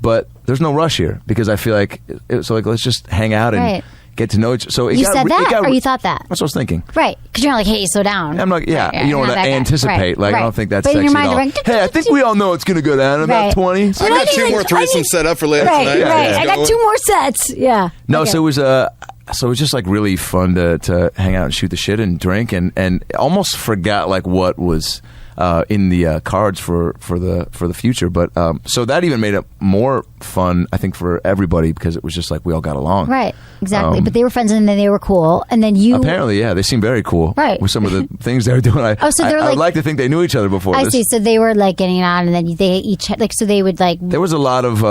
but there's no rush here because I feel like let's just hang out and get to know each. So
you said that, or you thought that?
That's what I was thinking.
Right, because you're not like, hey, slow down.
I'm like, you don't want to anticipate. Like, I don't think that's
but
sexy
in your mind,
at all.
you're like,
hey, I think we all know it's going to go down in about 20.
I got 2 more threesomes set up for later tonight.
Right. I got 2 more sets. Yeah.
No,
okay.
so it was just like really fun to hang out and shoot the shit and drink and almost forgot like what was in the cards for the future. But so that even made it more fun, I think, for everybody because it was just like we all got along.
Right, exactly. But they were friends and then they were cool. And then you
apparently, yeah, they seemed very cool.
Right.
With some of the things they were doing.
So they're
I would like to think they knew each other before.
I
this.
see. So they were like getting it on, and then they each like so they would like.
There was a lot of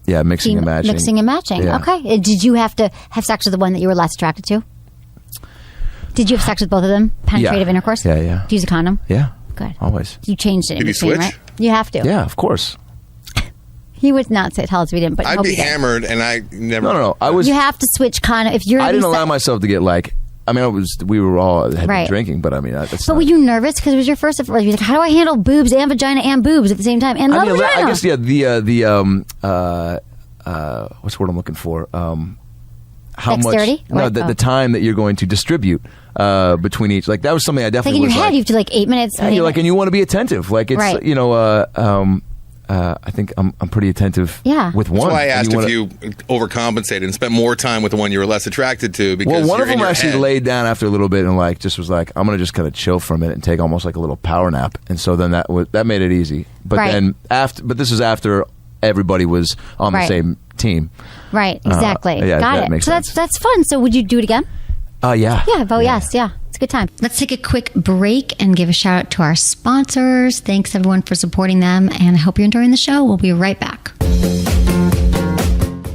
mixing and matching.
Mixing and matching.
Yeah.
Okay. Did you have to have sex with the one that you were less attracted to? Did you have sex with both of them? Penetrative intercourse?
Yeah.
Do you use a condom?
Yeah.
Good.
Always.
You changed it in
Did you
between,
switch?
right? You have to.
Yeah, of course.
He would not tell us we didn't, but
I'd
hope
be
he did.
hammered, and I never.
No. I was.
You have to switch condom if you're.
I didn't allow myself to get like. I mean, we were all had been drinking, but I mean, that's.
But were you nervous because it was your first? You're like, how do I handle boobs and vagina and boobs at the same time? And
I
vagina.
guess what's the word I'm looking for? How
Dexterity?
much? No, the time that you're going to distribute between each. Like that was something I definitely.
Like in your
was
head, you have to like 8 minutes.
And and you want to be attentive. Like it's I think I'm pretty attentive.
Yeah.
With one.
That's why I asked if you overcompensated and spent more time with the one you were less attracted to. Because
one of
you're in
them
your
actually
head.
laid down after a little bit and like just was like, I'm gonna just kind of chill for a minute and take almost like a little power nap. And so then that made it easy. But then this is after everybody was on the same team.
Right. Exactly.
Yeah,
Got
that
it.
makes
So
sense.
that's fun. So would you do it again?
Yeah.
Yeah. Vote yes. Yeah. It's a good time. Let's take a quick break and give a shout out to our sponsors. Thanks everyone for supporting them, and I hope you're enjoying the show. We'll be right back.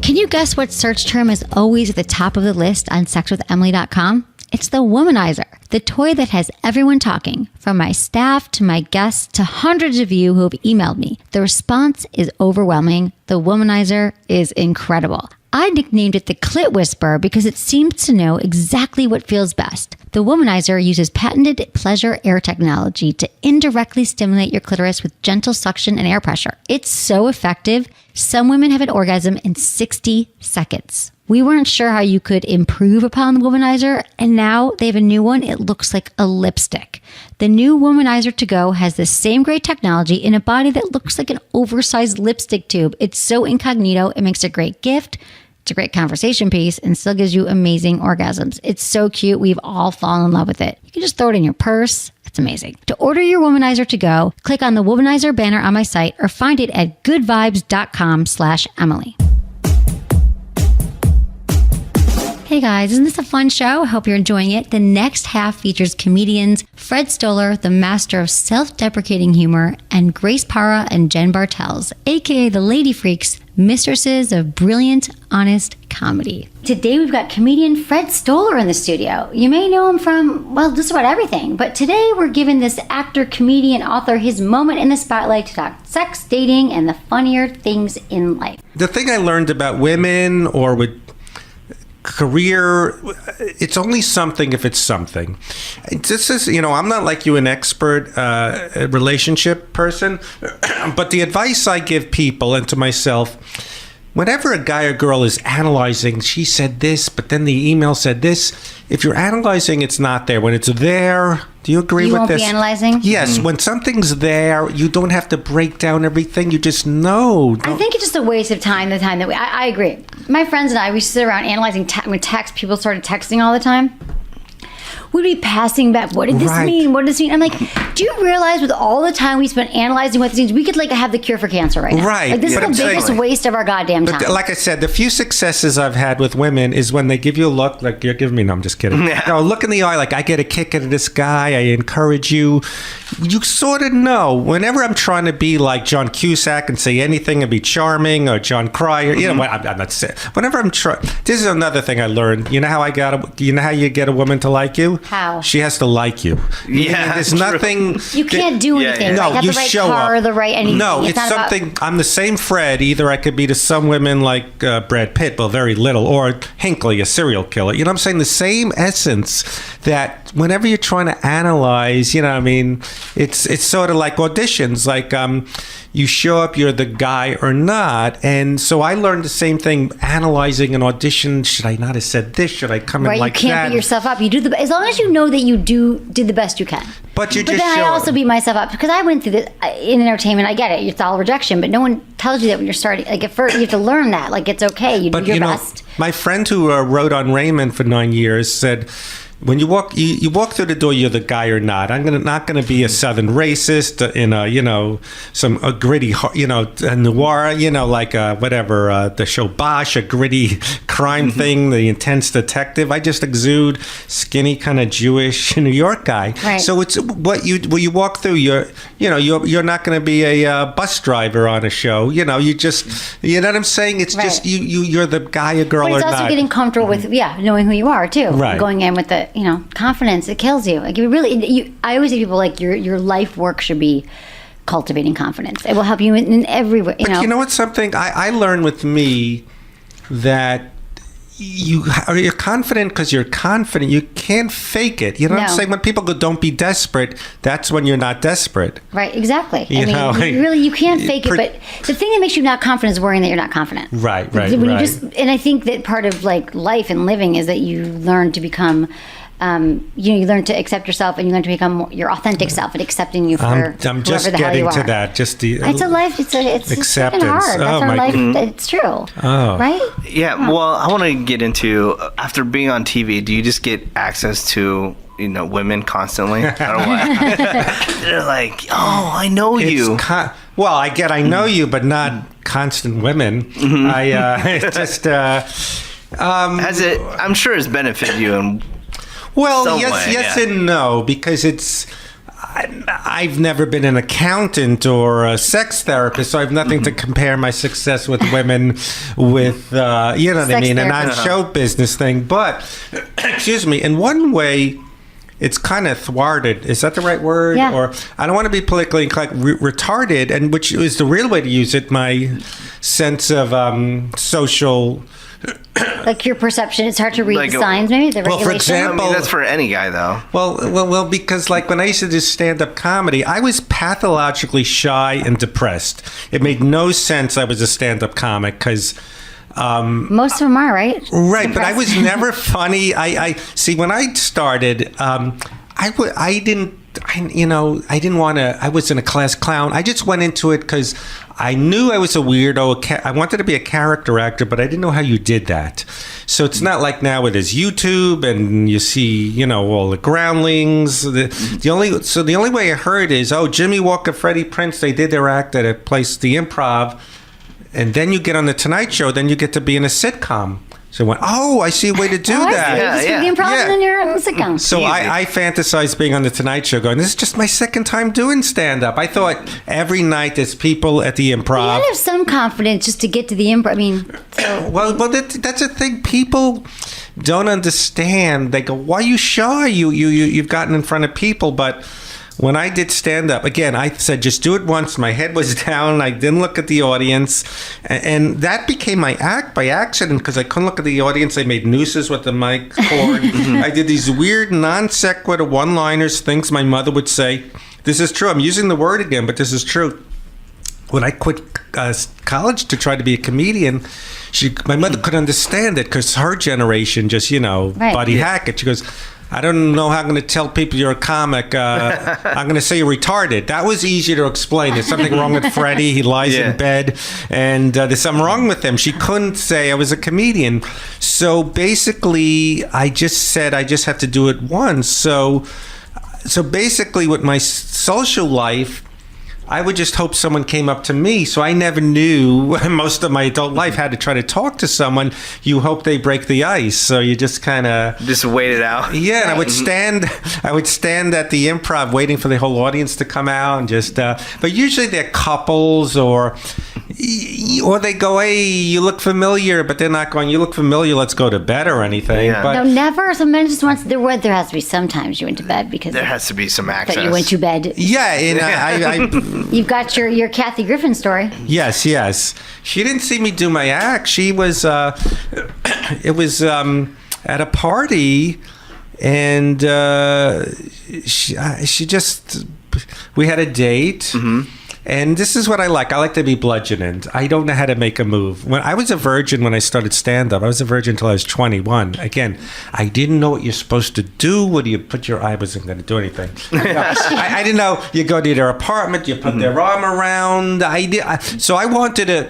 Can you guess what search term is always at the top of the list on sexwithemily.com? It's the Womanizer, the toy that has everyone talking, from my staff to my guests to hundreds of you who have emailed me. The response is overwhelming. The Womanizer is incredible. I nicknamed it the Clit Whisperer because it seems to know exactly what feels best. The Womanizer uses patented pleasure air technology to indirectly stimulate your clitoris with gentle suction and air pressure. It's so effective, some women have an orgasm in 60 seconds. We weren't sure how you could improve upon the Womanizer, and now they have a new one. It looks like a lipstick. The new Womanizer To Go has the same great technology in a body that looks like an oversized lipstick tube. It's so incognito, it makes a great gift. It's a great conversation piece and still gives you amazing orgasms. It's so cute. We've all fallen in love with it. You can just throw it in your purse. It's amazing. To order your Womanizer To Go, click on the Womanizer banner on my site or find it at goodvibes.com/Emily. Hey guys, isn't this a fun show? I hope you're enjoying it. The next half features comedians Fred Stoller, the master of self-deprecating humor, and Grace Parra and Jen Bartels, aka the Lady Freaks, mistresses of brilliant, honest comedy. Today we've got comedian Fred Stoller in the studio. You may know him from, well, just about everything, but today we're giving this actor, comedian, author his moment in the spotlight to talk sex, dating, and the funnier things in life.
The thing I learned about women or with career, it's only something if it's something. This is, I'm not like you, an expert relationship person, but the advice I give people and to myself, whenever a guy or girl is analyzing, she said this, but then the email said this, if you're analyzing, it's not there. When it's there, do you agree with this?
You won't be analyzing?
Yes, when something's there, you don't have to break down everything. You just know.
I think it's just a waste of time, the time that I agree. My friends and I, we sit around analyzing, when people started texting all the time. we'd be passing back. What did this mean? What does this mean? I'm like, do you realize with all the time we spent analyzing what these things, we could like have the cure for cancer right now.
Right.
Like this is the biggest waste of our goddamn time.
But like I said, the few successes I've had with women is when they give you a look like you're giving me. No, I'm just kidding. No, look in the eye like I get a kick out of this guy. I encourage you. You sort of know. Whenever I'm trying to be like John Cusack and say anything and be charming, or John Cryer, you know, I'm not saying. Whenever I'm trying, this is another thing I learned. You know how you get a woman to like you?
How?
She has to like you.
Yeah,
there's nothing.
You can't do anything.
No,
like,
you
the right
show
car,
up.
the right anything.
No, it's something. I'm the same Fred. Either I could be to some women like Brad Pitt, but very little, or Hinckley, a serial killer. You know what I'm saying? The same essence that whenever you're trying to analyze, you know what I mean, it's sort of like auditions. Like you show up, you're the guy or not. And so I learned the same thing analyzing an audition. Should I not have said this? Should I come in like that?
You can't beat yourself up. You do as long as you know that you did the best you can.
But then
I also beat myself up because I went through this in entertainment. I get it. It's all rejection, but no one tells you that when you're starting. Like at first, you have to learn that. Like it's okay. You do your best.
My friend who wrote on Raymond for 9 years said, when you walk through the door, you're the guy or not. I'm not gonna be a Southern racist in a some gritty a noir like whatever the show Bosch, a gritty crime thing, the intense detective. I just exude skinny kind of Jewish New York guy.
Right.
So it's when you walk through, you're not gonna be a bus driver on a show. You know what I'm saying. It's just you're the guy or girl or not.
But it's also getting comfortable with knowing who you are too.
Right.
Going in with the confidence, it kills you. Like I always say to people like your life work should be cultivating confidence. It will help you in every way.
But you know what's something I learned with me, that you're confident because you're confident. You can't fake it. You know what I'm saying? When people go, "Don't be desperate," that's when you're not desperate.
Right. Exactly.
You
can't fake it. But the thing that makes you not confident is worrying that you're not confident.
Right.
And I think that part of like life and living is that you learn to become. You learn to accept yourself, and you learn to become your authentic self, and accepting you for
I'm just
the hell you
getting
are.
to that. Just
it's a life. It's
acceptance.
Hard. That's our life. It's true.
Oh.
Right?
Yeah. Well, I want to get into after being on TV. Do you just get access to women constantly? I don't know why. They're like, oh, I know you.
Well, I know you, but not constant women.
Mm-hmm.
I just.
Has it? I'm sure it's benefited you in.
Well, yes and no, because I've never been an accountant or a sex therapist, so I have nothing to compare my success with women with, you know what I mean, a non-show business thing. But, excuse me, in one way, it's kind of thwarted. Is that the right word?
Yeah.
Or I don't want to be politically retarded, and which is the real way to use it, my sense of social...
Like your perception, it's hard to read the signs, maybe the regulation.
For example,
that's for any guy, though.
Well, because like when I used to do stand-up comedy, I was pathologically shy and depressed. It made no sense I was a stand-up comic because.
Most of them are, right?
Right, but I was never funny. I see when I started, I didn't want to. I wasn't a class clown. I just went into it because I knew I was a weirdo. I wanted to be a character actor, but I didn't know how you did that. So it's not like now it is YouTube and you see, all the groundlings. The only way I heard is, Jimmy Walker, Freddie Prinze, they did their act at a place, the Improv, and then you get on the Tonight Show, then you get to be in a sitcom. So I went, I see a way to do that.
Yeah. The Improv and then you're on the sitcom.
So I fantasized being on the Tonight Show going, this is just my second time doing stand-up. I thought every night there's people at the Improv.
You gotta have some confidence just to get to the Improv. I mean,
Well, that's a thing people don't understand. They go, why are you shy? You've gotten in front of people, but... When I did stand-up, again, I said, just do it once. My head was down. I didn't look at the audience. And that became my act by accident because I couldn't look at the audience. I made nooses with the mic cord. I did these weird non sequitur one-liners, things my mother would say. This is true. I'm using the word again, but this is true. When I quit college to try to be a comedian, my mother couldn't understand it because her generation just, Buddy Hackett. She goes... I don't know how I'm going to tell people you're a comic. I'm going to say you're retarded. That was easy to explain. There's something wrong with Freddie. He lies in bed, and there's something wrong with him. She couldn't say I was a comedian. So basically, I just said I just have to do it once. So basically, with my social life, I would just hope someone came up to me. So I never knew most of my adult life how to try to talk to someone. You hope they break the ice. So you just kind of
just wait it out.
Yeah, and I would stand at the Improv waiting for the whole audience to come out and just. But usually they're couples or they go, hey, you look familiar, but they're not going, you look familiar, let's go to bed or anything.
Yeah.
But
No, never. So men just wants there has to be sometimes you went to bed because
There has to be some access.
that you went to bed.
yeah, and
You've got your Kathy Griffin story.
Yes. She didn't see me do my act. She was, it was at a party, and she just, we had a date. And this is what I like. I like to be bludgeoned. I don't know how to make a move. When I was a virgin when I started stand-up, I was a virgin until I was 21. Again, I didn't know what you're supposed to do. What do you put your eye? I wasn't going to do anything. I didn't know. You go to their apartment, you put their arm around. So I wanted to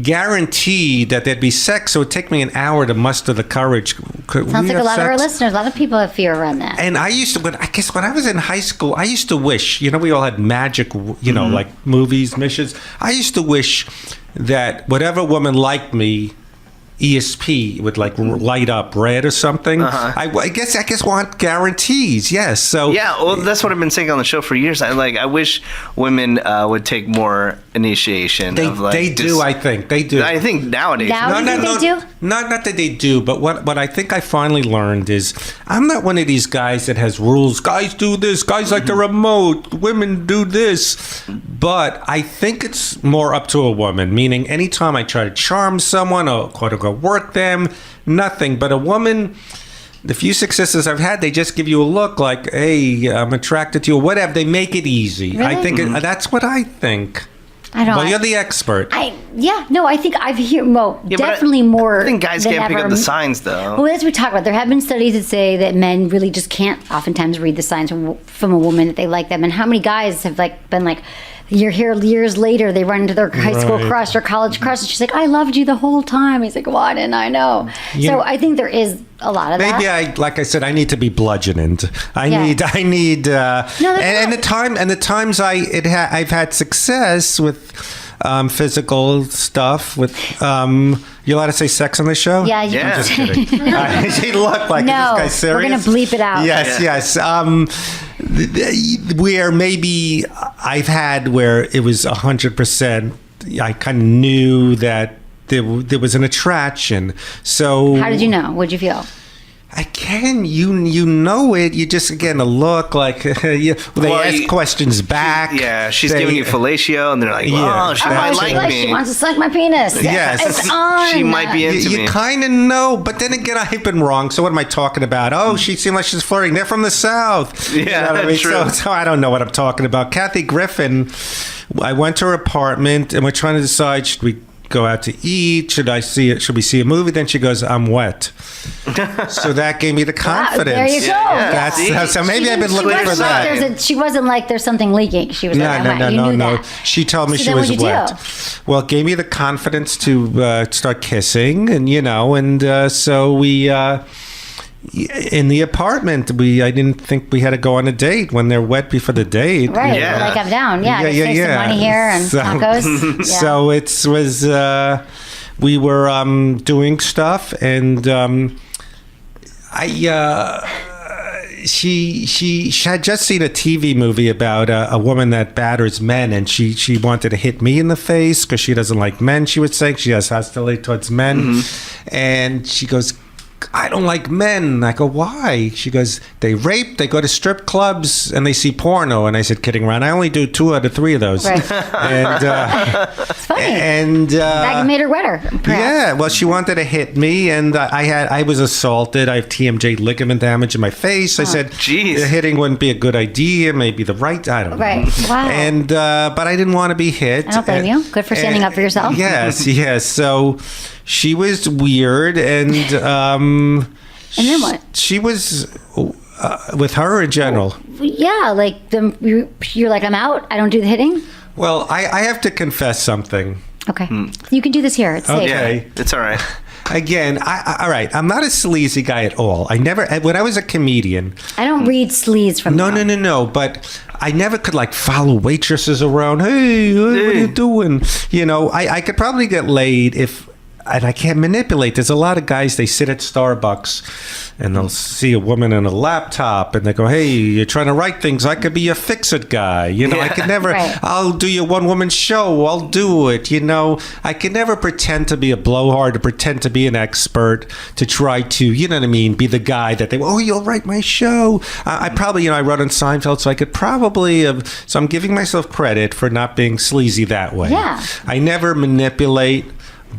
guarantee that there'd be sex, so it would take me an hour to muster the courage.
Sounds like a lot of our listeners. A lot of people have fear around that.
And I used to, when I was in high school, I used to wish, we all had magic, like movies, missions. I used to wish that whatever woman liked me, ESP would like light up red or something. I guess want guarantees. Yes. So
yeah, well, that's what I've been saying on the show for years. I wish women would take more initiation.
They do. I think they do.
I think nowadays.
They do.
Not that they do, but what I think I finally learned is I'm not one of these guys that has rules. Guys do this. Guys like the remote. Women do this. But I think it's more up to a woman. Meaning, anytime I try to charm someone or quote unquote work them, nothing. But a woman, the few successes I've had, they just give you a look like, hey, I'm attracted to you, or whatever. They make it easy.
Really?
I think that's what I think.
I don't.
Well, you're the expert.
I think I've heard definitely more.
I think guys can't pick up the signs, though.
Well, as we talk about, there have been studies that say that men really just can't oftentimes read the signs from a woman that they like them. And how many guys have been like, you're here years later, they run into their high school crush or college crush, and she's like, I loved you the whole time. He's like, why didn't I know? So I think there is a lot of that.
Maybe like I said, I need to be bludgeoned. I need and the times I've had success with physical stuff with you allowed to say sex on the show?
Yeah.
I'm just kidding. She looked like,
no,
this guy serious?
We're gonna bleep it out.
Yes. Where maybe I've had where it was 100%. I kind of knew that there was an attraction. So
how did you know? What'd you feel?
You know it. You just getting a look like they ask questions back.
She's giving you fellatio, and they're like, "Oh, she might like me.
She wants to suck my penis."
Yes,
it's on.
She might be into me.
You kind of know, but then again, I've been wrong. So what am I talking about? Oh, she seemed like she's flirting. They're from the South.
Yeah,
you know what I mean?
true.
So I don't know what I'm talking about. Kathy Griffin. I went to her apartment, and we're trying to decide, should we go out to eat? Should we see a movie? Then she goes, I'm wet. So that gave me the confidence.
Wow, there you go.
That's so maybe I've been looking for that.
She wasn't like there's something leaking. She was like,
no. She told me she was wet. Well, it gave me the confidence to start kissing, and so we. In the apartment, I didn't think we had to go on a date when they're wet before the date.
Right, like I'm down. Save some money here and tacos.
So it was, we were doing stuff, and she had just seen a TV movie about a woman that batters men, and she wanted to hit me in the face because she doesn't like men. She would say she has hostility towards men, and she goes, I don't like men. I go, why? She goes, they rape, they go to strip clubs, and they see porno. And I said, kidding around. I only do 2 out of 3 of those.
Right.
And
it's funny.
And
that made her wetter. Perhaps.
Yeah. Well, she wanted to hit me, and I was assaulted. I have TMJ ligament damage in my face. I said,
geez,
hitting wouldn't be a good idea. Maybe I don't know.
Right. Wow.
And but I didn't want to be hit.
I don't blame you. Good for standing up for yourself.
Yes. So she was weird, and
and then what?
She was with her in general?
Yeah, like you're like, I'm out. I don't do the hitting.
Well, I have to confess something.
Okay. You can do this here. It's safe.
Okay.
It's all right.
Again, all right. I'm not a sleazy guy at all. When I was a comedian.
I don't read sleaze from
No. But I never could like follow waitresses around. Hey, what are you doing? You know, I could probably get laid if. And I can't manipulate. There's a lot of guys, they sit at Starbucks and they'll see a woman on a laptop and they go, hey, you're trying to write things. I could be a fix-it guy. You know, I could never, I'll do your one-woman show. I'll do it. You know, I can never pretend to be a blowhard, to pretend to be an expert, to try to, you know what I mean, be the guy that you'll write my show. I probably, I wrote on Seinfeld, so I could probably have, so I'm giving myself credit for not being sleazy that way.
Yeah.
I never manipulate.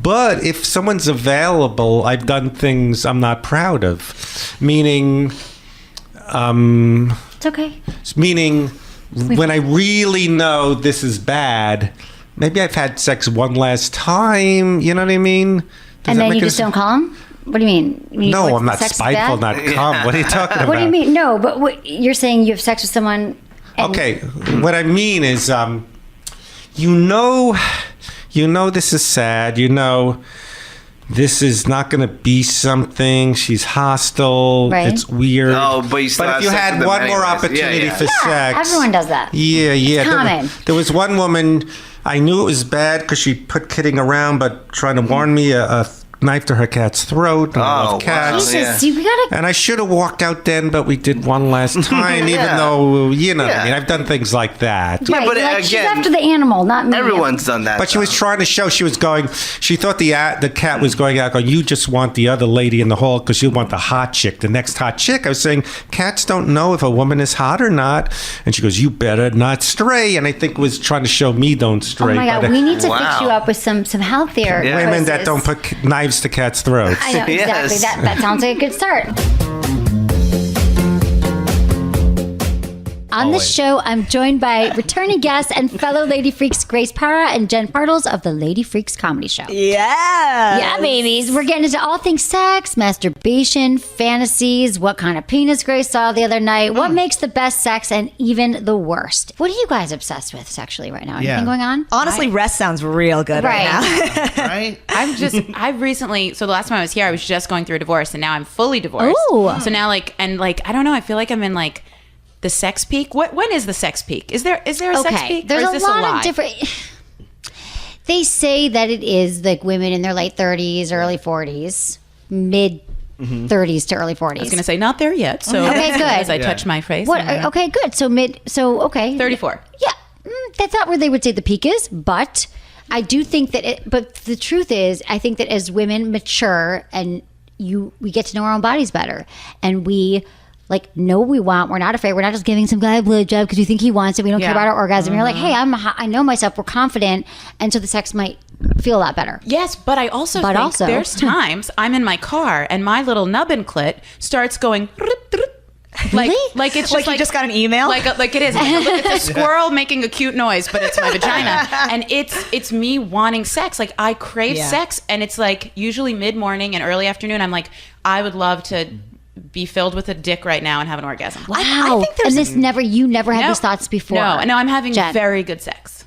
But if someone's available, I've done things I'm not proud of. Meaning,
it's okay.
Meaning, when I really know this is bad, maybe I've had sex one last time. You know what I mean?
And then you just don't call him? What do you mean?
No, I'm not spiteful, not calm. What are you talking about?
What do you mean? No, but what, you're saying you have sex with someone.
Okay, what I mean is, you know this is sad. You know this is not going to be something. She's hostile.
Right.
It's weird.
No, but if
you had one more opportunity for sex.
Everyone does that.
Yeah.
It's common.
There was one woman, I knew it was bad because she put kidding around, but trying to warn me a knife to her cat's throat. And I love cats.
Jesus, you gotta.
And I should have walked out then, but we did one last time, even though, you know what I mean. I've done things like that.
Right,
but
like,
again,
she's after the animal, not me.
Everyone's done that.
But she was trying to show she was going. She thought the cat was going out. Going, you just want the other lady in the hall because you want the hot chick, the next hot chick. I was saying cats don't know if a woman is hot or not. And she goes, you better not stray. And I think was trying to show me don't stray.
Oh my God, we need to fix you up with some healthier
women that don't put knives to cats' throats.
I know exactly. That sounds like a good start. On this show, I'm joined by returning guests and fellow Lady Freaks Grace Parra and Jen Partles of the Lady Freaks Comedy Show. Yeah, babies. We're getting into all things sex, masturbation, fantasies, what kind of penis Grace saw the other night, what makes the best sex, and even the worst. What are you guys obsessed with sexually right now? Anything going on?
Honestly, rest sounds real good right now.
Right? I've recently, so the last time I was here, I was just going through a divorce, and now I'm fully divorced.
Ooh.
So now, I don't know, I feel like I'm in, the sex peak. When is the sex peak? Is there a sex peak?
There's
or is this
a lot
a lie?
of different. They say that it is like women in their late 30s, early 40s, mid 30s to early 40s.
I was going to say not there yet. So
okay, good.
As I touch my face.
Okay, good. So okay.
34.
Yeah, that's not where they would say the peak is, but I do think that. But the truth is, I think that as women mature and we get to know our own bodies better, and we know what we want. We're not afraid. We're not just giving some guy a blowjob because we think he wants it. We don't care about our orgasm. You're like, hey, I know myself. We're confident, and so the sex might feel a lot better.
Yes, but I also think there's times I'm in my car and my little nubbin clit starts going. Like it's just
you just got an email,
like it is. It's a squirrel making a cute noise, but it's my vagina, and it's me wanting sex. Like I crave sex, and it's usually mid morning and early afternoon. I'm like, I would love to be filled with a dick right now and have an orgasm.
Wow. I think there's you never had these thoughts before.
No, I'm having very good sex.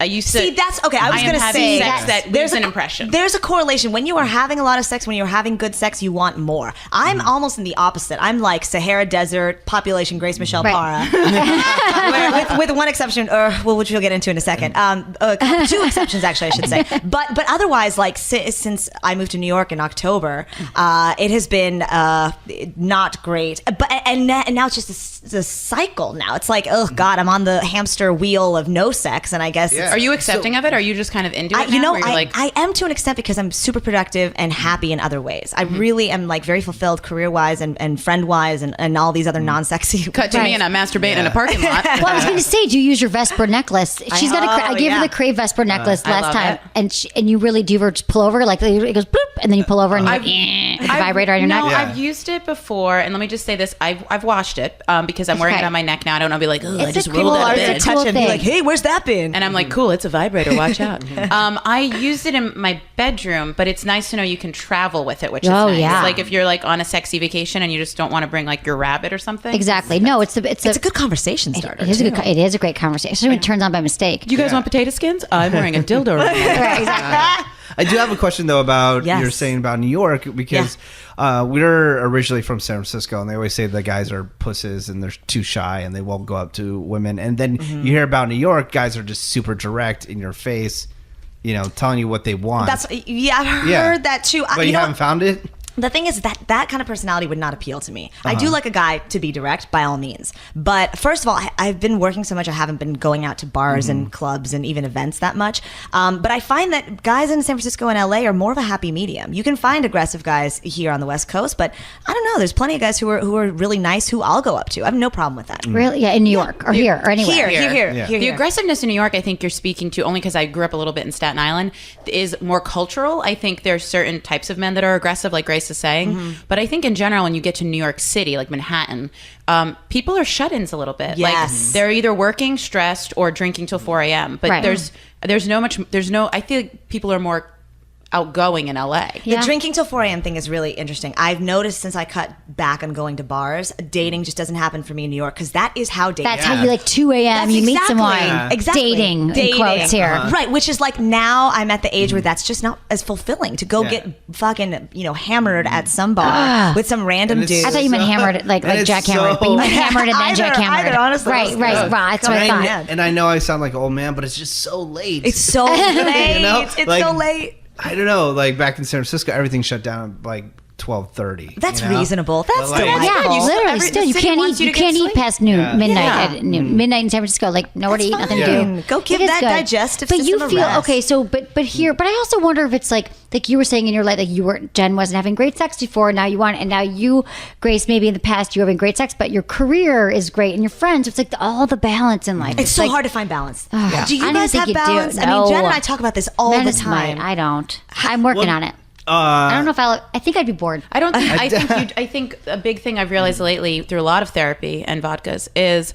I used to
see that's okay. I was going to say
sex that there's an impression.
There's a correlation when you are having a lot of sex. When you're having good sex, you want more. I'm almost in the opposite. I'm like Sahara Desert population, Grace Michelle Parra, with one exception, which we'll get into in a second. Two exceptions actually, I should say. But otherwise, since I moved to New York in October, it has been not great. And now it's just a cycle. Now it's like, oh God, I'm on the hamster wheel of no sex, and I guess.
Are you accepting of it? Or are you just kind of into it?
I am to an extent because I'm super productive and happy in other ways. I really am very fulfilled career-wise and friend-wise and all these other non-sexy.
Cut to me and I'm masturbating in a parking lot.
Well, I was going to say, do you use your Vesper necklace? She's got I gave her the Crave Vesper necklace last time, and you really do just pull over it goes boop, and then you pull over and you with the vibrator on your neck.
No, I've used it before, and let me just say this: I've washed it because I'm wearing it on my neck now. I don't know, be like, oh, I just
people
rolled out of
are
bed.
to touch it and be like, hey, where's that been?
And I'm like, cool, it's a vibrator, watch out. I used it in my bedroom, but it's nice to know you can travel with it, which is nice.
Yeah.
Like if you're like on a sexy vacation and you just don't want to bring like your rabbit or something.
Exactly. No, it's a
good conversation starter.
It is a great conversation, especially when it turns on by mistake.
Do you guys want potato skins? I'm wearing a dildo right now.
Right, exactly.
I do have a question though about you're saying about New York, because we're originally from San Francisco, and they always say the guys are pusses and they're too shy and they won't go up to women. And then you hear about New York, guys are just super direct in your face, you know, telling you what they want.
I've heard that too.
But you haven't found it?
The thing is that kind of personality would not appeal to me. I do like a guy to be direct, by all means. But first of all, I've been working so much, I haven't been going out to bars and clubs and even events that much. But I find that guys in San Francisco and LA are more of a happy medium. You can find aggressive guys here on the West Coast, but I don't know. There's plenty of guys who are really nice who I'll go up to. I have no problem with that.
Really? Yeah, in New York or here or anywhere.
Here.
The aggressiveness in New York, I think you're speaking to, only because I grew up a little bit in Staten Island, is more cultural. I think there's certain types of men that are aggressive, like Grace is saying. But I think in general, when you get to New York City, like Manhattan, people are shut-ins a little bit.
Yes.
Like they're either working, stressed, or drinking till 4 a.m. But there's no, I feel like people are more outgoing in LA.
The drinking till 4 a.m. thing is really interesting. I've noticed since I cut back on going to bars, dating just doesn't happen for me in New York, because that is how dating.
That's how you like 2 a.m. You meet someone.
Dating.
In quotes here.
Right, which is like now I'm at the age where that's just not as fulfilling to go get fucking, hammered at some bar with some random dude.
I thought you meant hammered like jackhammered, but you meant hammered and then jackhammered.
Either, honestly.
Right. That's what I thought.
And I know I sound like an old man, but it's just so late.
It's so late.
You know?
It's so late.
I don't know. Like back in San Francisco, everything shut down at like 12:30.
That's reasonable. That's
literally you can't eat past noon, midnight at noon, midnight in San Francisco. Like nowhere to eat, nothing to do.
Go give that digestive system
But you feel
a rest.
okay. So, but here, but I also wonder if it's like you were saying in your life, like Jen wasn't having great sex before. Now you want, and now you, Grace, maybe in the past you were having great sex, but your career is great and your friends. It's like all the balance in life.
It's so hard to find balance. Do you
I don't
guys
think
have
you do.
balance? I mean, Jen and I talk about this all the time.
I don't. I'm working on it. I don't know if I think I'd be bored.
I don't think. I think a big thing I've realized lately through a lot of therapy and vodkas is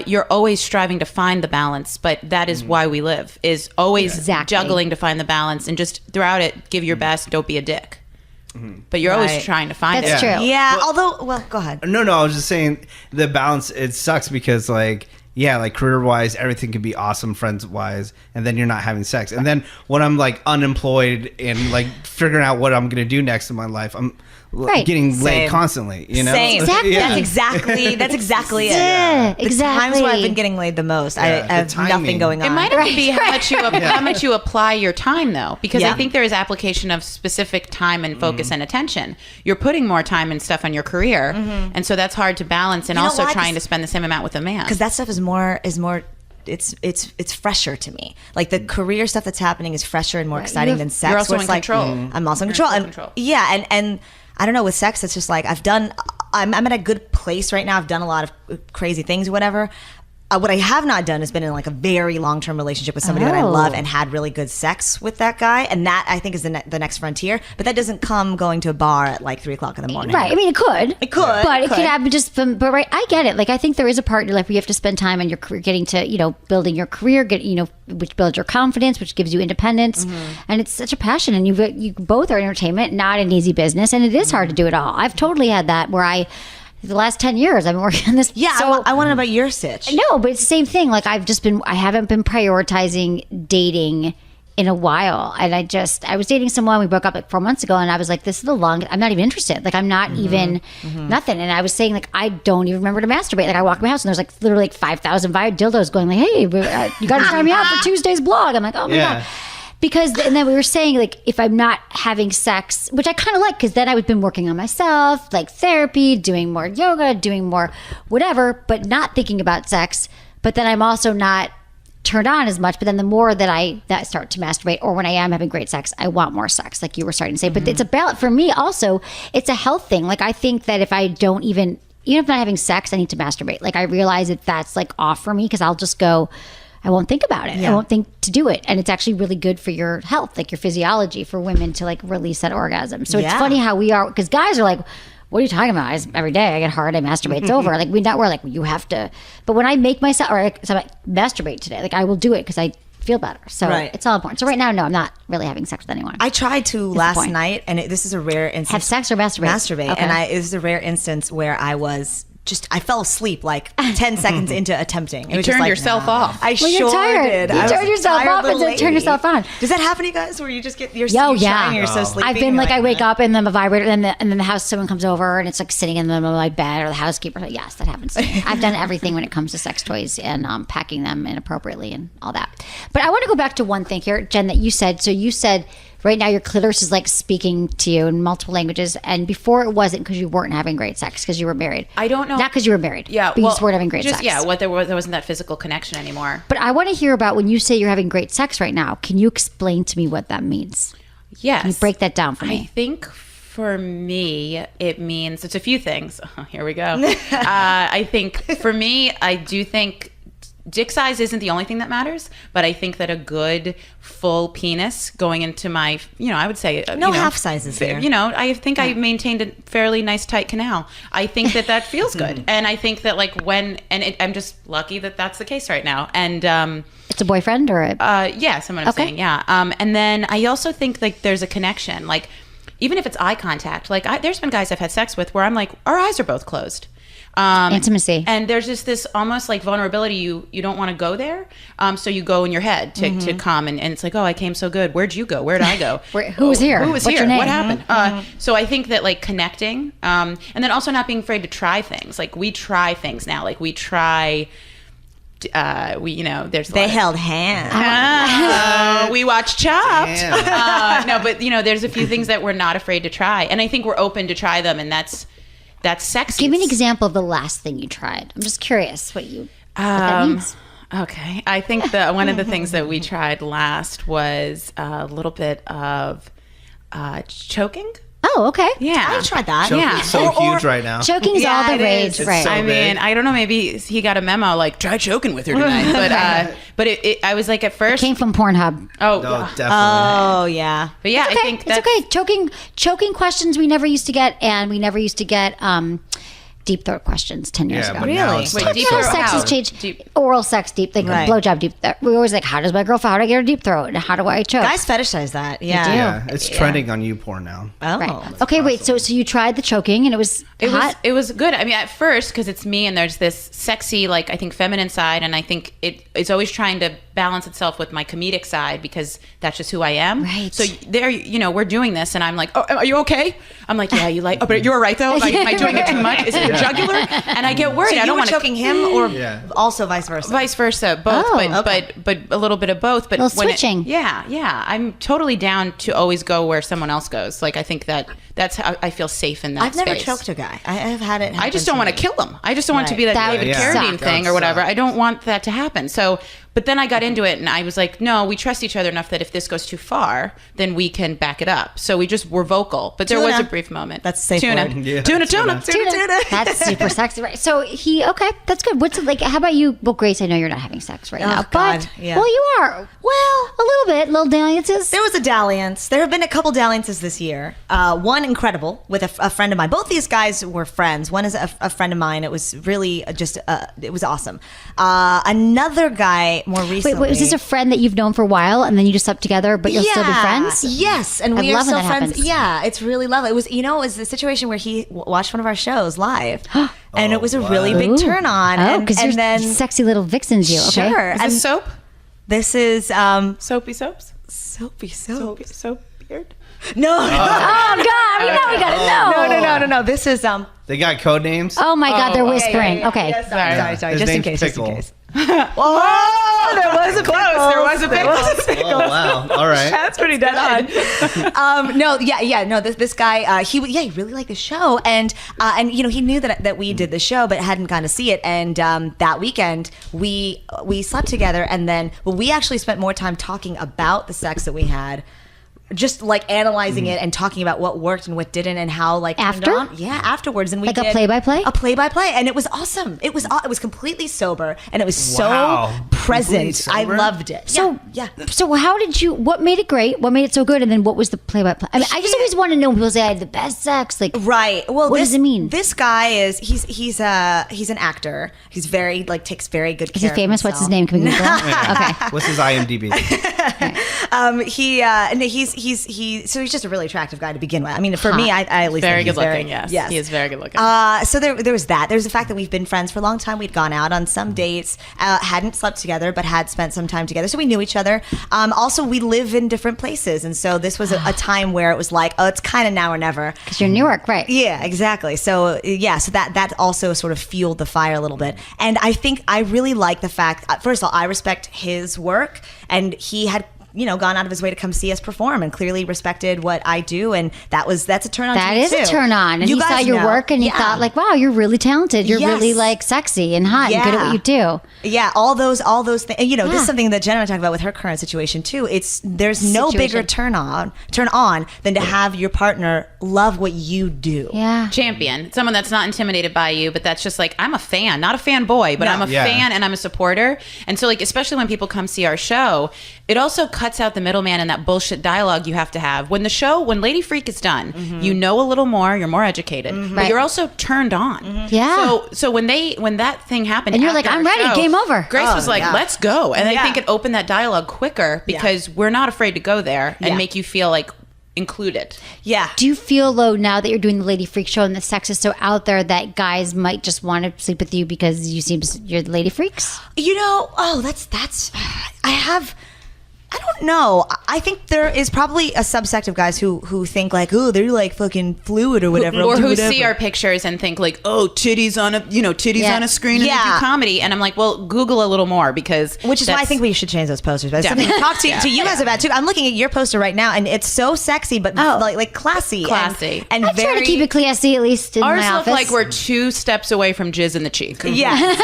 you're always striving to find the balance, but that is why we live. Is always juggling to find the balance, and just throughout it, give your best. Don't be a dick. But you're always trying to find it.
That's true.
Yeah. Although, go ahead.
No, I was just saying the balance. It sucks because like career wise, everything can be awesome, friends wise, and then you're not having sex. And then when I'm like unemployed and like figuring out what I'm gonna do next in my life, I'm getting laid constantly. You know,
Same.
Exactly.
That's exactly it.
Yeah,
The times where I've been getting laid the most, I have nothing going on.
It might have to be how much you apply your time, though, because I think there is application of specific time and focus and attention. You're putting more time and stuff on your career, and so that's hard to balance, and also trying to spend the same amount with a man.
Because that stuff is more. It's fresher to me. Like the career stuff that's happening is fresher and more exciting than sex.
You're also
where it's
in
like,
control.
I'm also in control. Yeah, and I don't know, with sex, it's just like I'm at a good place right now. I've done a lot of crazy things or whatever. What I have not done is been in like a very long-term relationship with somebody that I love and had really good sex with that guy, and that I think is the next frontier. But that doesn't come going to a bar at like 3 o'clock in the morning.
Right. I mean, it could, but it could happen just from. But right, I get it. Like I think there is a part in your life where you have to spend time on your career, getting to building your career, which builds your confidence, which gives you independence, and it's such a passion. And you both are entertainment, not an easy business, and it is hard to do it all. I've totally had that where the last 10 years I've been working on this.
Yeah, so I want to know about your sitch.
No, but it's the same thing. Like I haven't been prioritizing dating in a while. And I was dating someone, we broke up like 4 months ago, and I was like, this is the longest, I'm not even interested. Like I'm not even nothing. And I was saying like, I don't even remember to masturbate. Like I walk in my house and there's like literally like 5,000 dildos going like, hey, you got to try me out for Tuesday's blog. I'm like, oh my God. And then we were saying, like, if I'm not having sex, which I kind of like, because then I've been working on myself, like therapy, doing more yoga, doing more whatever, but not thinking about sex. But then I'm also not turned on as much. But then the more that I start to masturbate, or when I am having great sex, I want more sex, like you were starting to say. But it's a balance. For me, also, it's a health thing. Like, I think that if I don't even if I'm not having sex, I need to masturbate. Like, I realize that that's like off for me, because I'll just go, I won't think about it. I won't think to do it. And it's actually really good for your health, like your physiology, for women to like release that orgasm. So it's funny how we are, because guys are like, what are you talking about? Every day I get hard, I masturbate, it's over. Like, we're like, you have to. But when I make myself, or like, so I masturbate today, like, I will do it because I feel better. So it's all important. So right now, no, I'm not really having sex with anyone.
I tried to last night, and this is a rare instance.
Have sex or masturbate?
Masturbate.
Okay.
And this is a rare instance where I was I fell asleep like 10 seconds into attempting.
You turned yourself off.
I
Well, you're
sure
tired.
did.
You turned yourself off and then turn yourself on.
Does that happen to you guys where you just get you're
Yo,
you're
yeah.
shy and you're so sleepy?
I've been like, I wake up and then the vibrator, and then the house, someone comes over and it's like sitting in the middle of my bed, or the housekeeper. Yes, that happens to me. I've done everything when it comes to sex toys and packing them inappropriately and all that. But I want to go back to one thing here, Jen, that you said. So you said right now your clitoris is like speaking to you in multiple languages, and before it wasn't because you weren't having great sex because you were married.
I don't know.
Not because you were married.
Yeah,
but you just weren't having great sex.
Yeah, there wasn't that physical connection anymore.
But I want to hear about when you say you're having great sex right now. Can you explain to me what that means?
Yes.
Can you break that down for me?
I think for me, it means it's a few things. Here we go. I think for me, I do think dick size isn't the only thing that matters, but I think that a good full penis going into my, I would say
half sizes here.
I think I maintained a fairly nice tight canal. I think that feels good, and I think that like I'm just lucky that that's the case right now. And
it's a boyfriend or
yeah, someone I'm saying, yeah. And then I also think like there's a connection, like even if it's eye contact. Like there's been guys I've had sex with where I'm like, our eyes are both closed.
Intimacy.
And there's just this almost like vulnerability. You don't want to go there. So you go in your head to come and it's like, oh, I came so good. Where'd you go? Where'd I go?
Who was here?
Who was
What's
here?
your name?
What happened? So I think that like connecting, and then also not being afraid to try things. Like we try things now. Like we try. There's
they held hands.
We watched Chopped. No, but there's a few things that we're not afraid to try, and I think we're open to try them, and that's sexy.
Give me an example of the last thing you tried. I'm just curious what that means.
Okay, I think one of the things that we tried last was a little bit of choking.
Oh, okay.
Yeah,
I tried that.
Choking's so huge right now.
Choking's all the rage, right?
So
I mean, I don't know. Maybe he got a memo like try choking with her tonight, but I was like at first
it came from Pornhub.
No, definitely.
Oh yeah.
But yeah,
it's okay.
I think
it's okay. Choking questions we never used to get, and we never used to get deep throat questions 10 years ago.
But now it's like
deep
How
throat,
sex
how?
has changed. Oral sex, deep, like blowjob, deep. We always like, how does my girlfriend? How do I get her deep throat? And how do I choke?
Guys fetishize that. Yeah.
Yeah, it's trending on YouPorn now.
Oh.
Right. Okay, wait. So you tried the choking, and it was hot.
It was good. I mean, at first, because it's me, and there's this sexy, like I think feminine side, and I think it's always trying to balance itself with my comedic side because that's just who I am.
Right.
So there, we're doing this, and I'm like, oh, are you okay? I'm like, yeah, you like, oh, but you're right though. Am I doing it too much? Is it your jugular? And I get worried.
So
I don't want
choking him, or also vice versa.
Vice versa, both, but a little bit of both. But
a little switching.
Yeah, I'm totally down to always go where someone else goes. Like I think that's how I feel safe in that.
I've never
space.
choked a guy. I have had it.
I just don't want to kill him. I just don't want it to be that
That
David
would
Carradine
suck.
thing or whatever. I don't want that to happen. So, but then I got into it and I was like, no, we trust each other enough that if this goes too far, then we can back it up. So we just were vocal. But there was a brief moment.
That's a safe
tuna.
word.
Yeah,
Tuna.
That's super sexy, right? So okay, that's good. What's it like? How about you? Well, Grace, I know you're not having sex right now, but well, you are. Well, a little bit, little dalliances.
There was a dalliance. There have been a couple dalliances this year. One incredible with a friend of mine. Both these guys were friends. One is a friend of mine. It was really just it was awesome. Another guy more recently.
Wait, was this a friend that you've known for a while, and then you just slept together, but you'll still be friends?
Yes, and we are still friends. Yeah, it's really lovely. It was, it was the situation where he watched one of our shows live, and it was a really big turn on.
Oh, because you're
then
sexy little vixens, you. Okay.
Sure.
Is this soap?
This is
Soapy soaps?
soapy soap.
Soap beard?
No.
Oh God, we got it.
No. This is
They got code names.
Oh my God, they're whispering.
yeah.
Okay.
Yeah, sorry.
His
Just in
name's
case.
Pickle.
Oh, there was a pickle.
There was a pickle.
Oh wow! All right.
That's pretty dead on. No. This guy, he really liked the show, and he knew that we did the show, but hadn't gone to see it. And that weekend, we slept together, and then we actually spent more time talking about the sex that we had just like analyzing it and talking about what worked and what didn't and how like
After?
turned on. Yeah, afterwards. And we
Like a
did
play-by-play?
A play-by-play, and it was awesome. It was completely sober, and it was
Wow.
so present.
Completely
I
sober?
loved it.
So
yeah.
So how did you? What made it great? What made it so good? And then what was the play-by-play? I mean, I just always want to know when people say I had the best sex. Like,
Right. Well,
what does it mean?
This guy is he's an actor. He's very takes very good care.
Is he
of
famous? What's his
himself.
name? Can we Google him? Okay.
What's his IMDb?
So he's just a really attractive guy to begin with. I mean, for me, I at least
Very
think
good
he's
looking. Yes.
Yes,
He is very good looking.
So there was that. There's the fact that we've been friends for a long time. We'd gone out on some dates, hadn't slept together, but had spent some time together, so we knew each other. Also, we live in different places, and so this was a time where it was like, oh, it's kind of now or never.
Because you're in New York, right?
Yeah, exactly. So so that also sort of fueled the fire a little bit. And I think I really like the fact, first of all, I respect his work, and he had gone out of his way to come see us perform and clearly respected what I do, and that's a turn on.
That
to me
is a
too.
turn on. And
You
he saw
guys
your
know.
work and he
Yeah.
thought like, wow, you're really talented. You're
Yes.
really like sexy and hot and good at what you do.
Yeah, all those things. This
Yeah.
is something that Jen and I talk about with her current situation too. There's no
Situation.
bigger turn on than to have your partner love what you do.
Yeah.
Champion, someone that's not intimidated by you, but that's just like, I'm a fan, not a fanboy, but
No.
I'm a
Yeah.
fan and I'm a supporter. And so, like, especially when people come see our show, it also cuts out the middleman and that bullshit dialogue you have to have. When Lady Freak is done, you know a little more, you're more educated, but
Right.
you're also turned on.
Yeah.
So when that thing happened,
And you're like,
after
I'm
our
ready,
show,
game over.
Grace was like,
yeah.
let's go. And I
Yeah.
think it opened that dialogue quicker because we're not afraid to go there and
Yeah.
make you feel like included.
Yeah.
Do you feel though now that you're doing the Lady Freak show and the sex is so out there that guys might just want to sleep with you because you're the Lady Freaks?
I don't know. I think there is probably a subsect of guys who think like, oh, they're like fucking fluid or whatever.
Or
I'll do
who
whatever.
see our pictures and think like, oh, titties on a
Yeah.
on a screen and they
Yeah.
do comedy. And I'm like, well, Google a little more because
Which is why I
that's-
think we should change those posters. But it's something to talk to you guys about too. I'm looking at your poster right now, and it's so sexy, but like classy,
Classy.
and
I
very
try to keep it classy at least in
ours
my
look
office.
like we're 2 steps away from jizz in the cheek.
Yeah,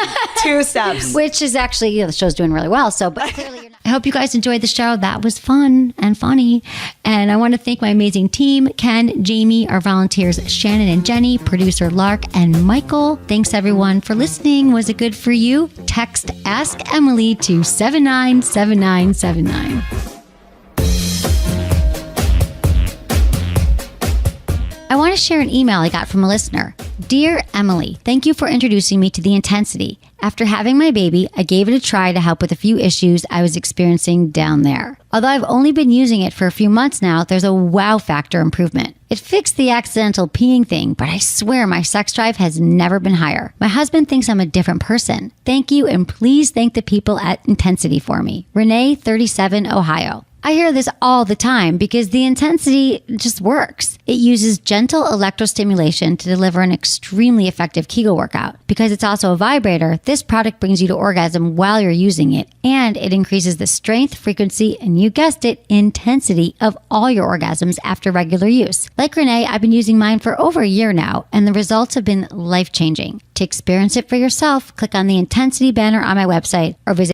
2 steps.
Which is actually, the show's doing really well. So, but clearly you're not. I hope you guys enjoyed the show. That was fun and funny. And I want to thank my amazing team, Ken, Jamie, our volunteers, Shannon and Jenny, producer Lark, and Michael. Thanks everyone for listening. Was it good for you? Text Ask Emily to 797979. I want to share an email I got from a listener. Dear Emily, thank you for introducing me to the Intensity. After having my baby, I gave it a try to help with a few issues I was experiencing down there. Although I've only been using it for a few months now, there's a wow factor improvement. It fixed the accidental peeing thing, but I swear my sex drive has never been higher. My husband thinks I'm a different person. Thank you, and please thank the people at Intensity for me. Renee, 37, Ohio. I hear this all the time because the Intensity just works. It uses gentle electrostimulation to deliver an extremely effective Kegel workout. Because it's also a vibrator, this product brings you to orgasm while you're using it, and it increases the strength, frequency, and you guessed it, intensity of all your orgasms after regular use. Like Renee, I've been using mine for over a year now, and the results have been life-changing. To experience it for yourself, click on the Intensity banner on my website or visit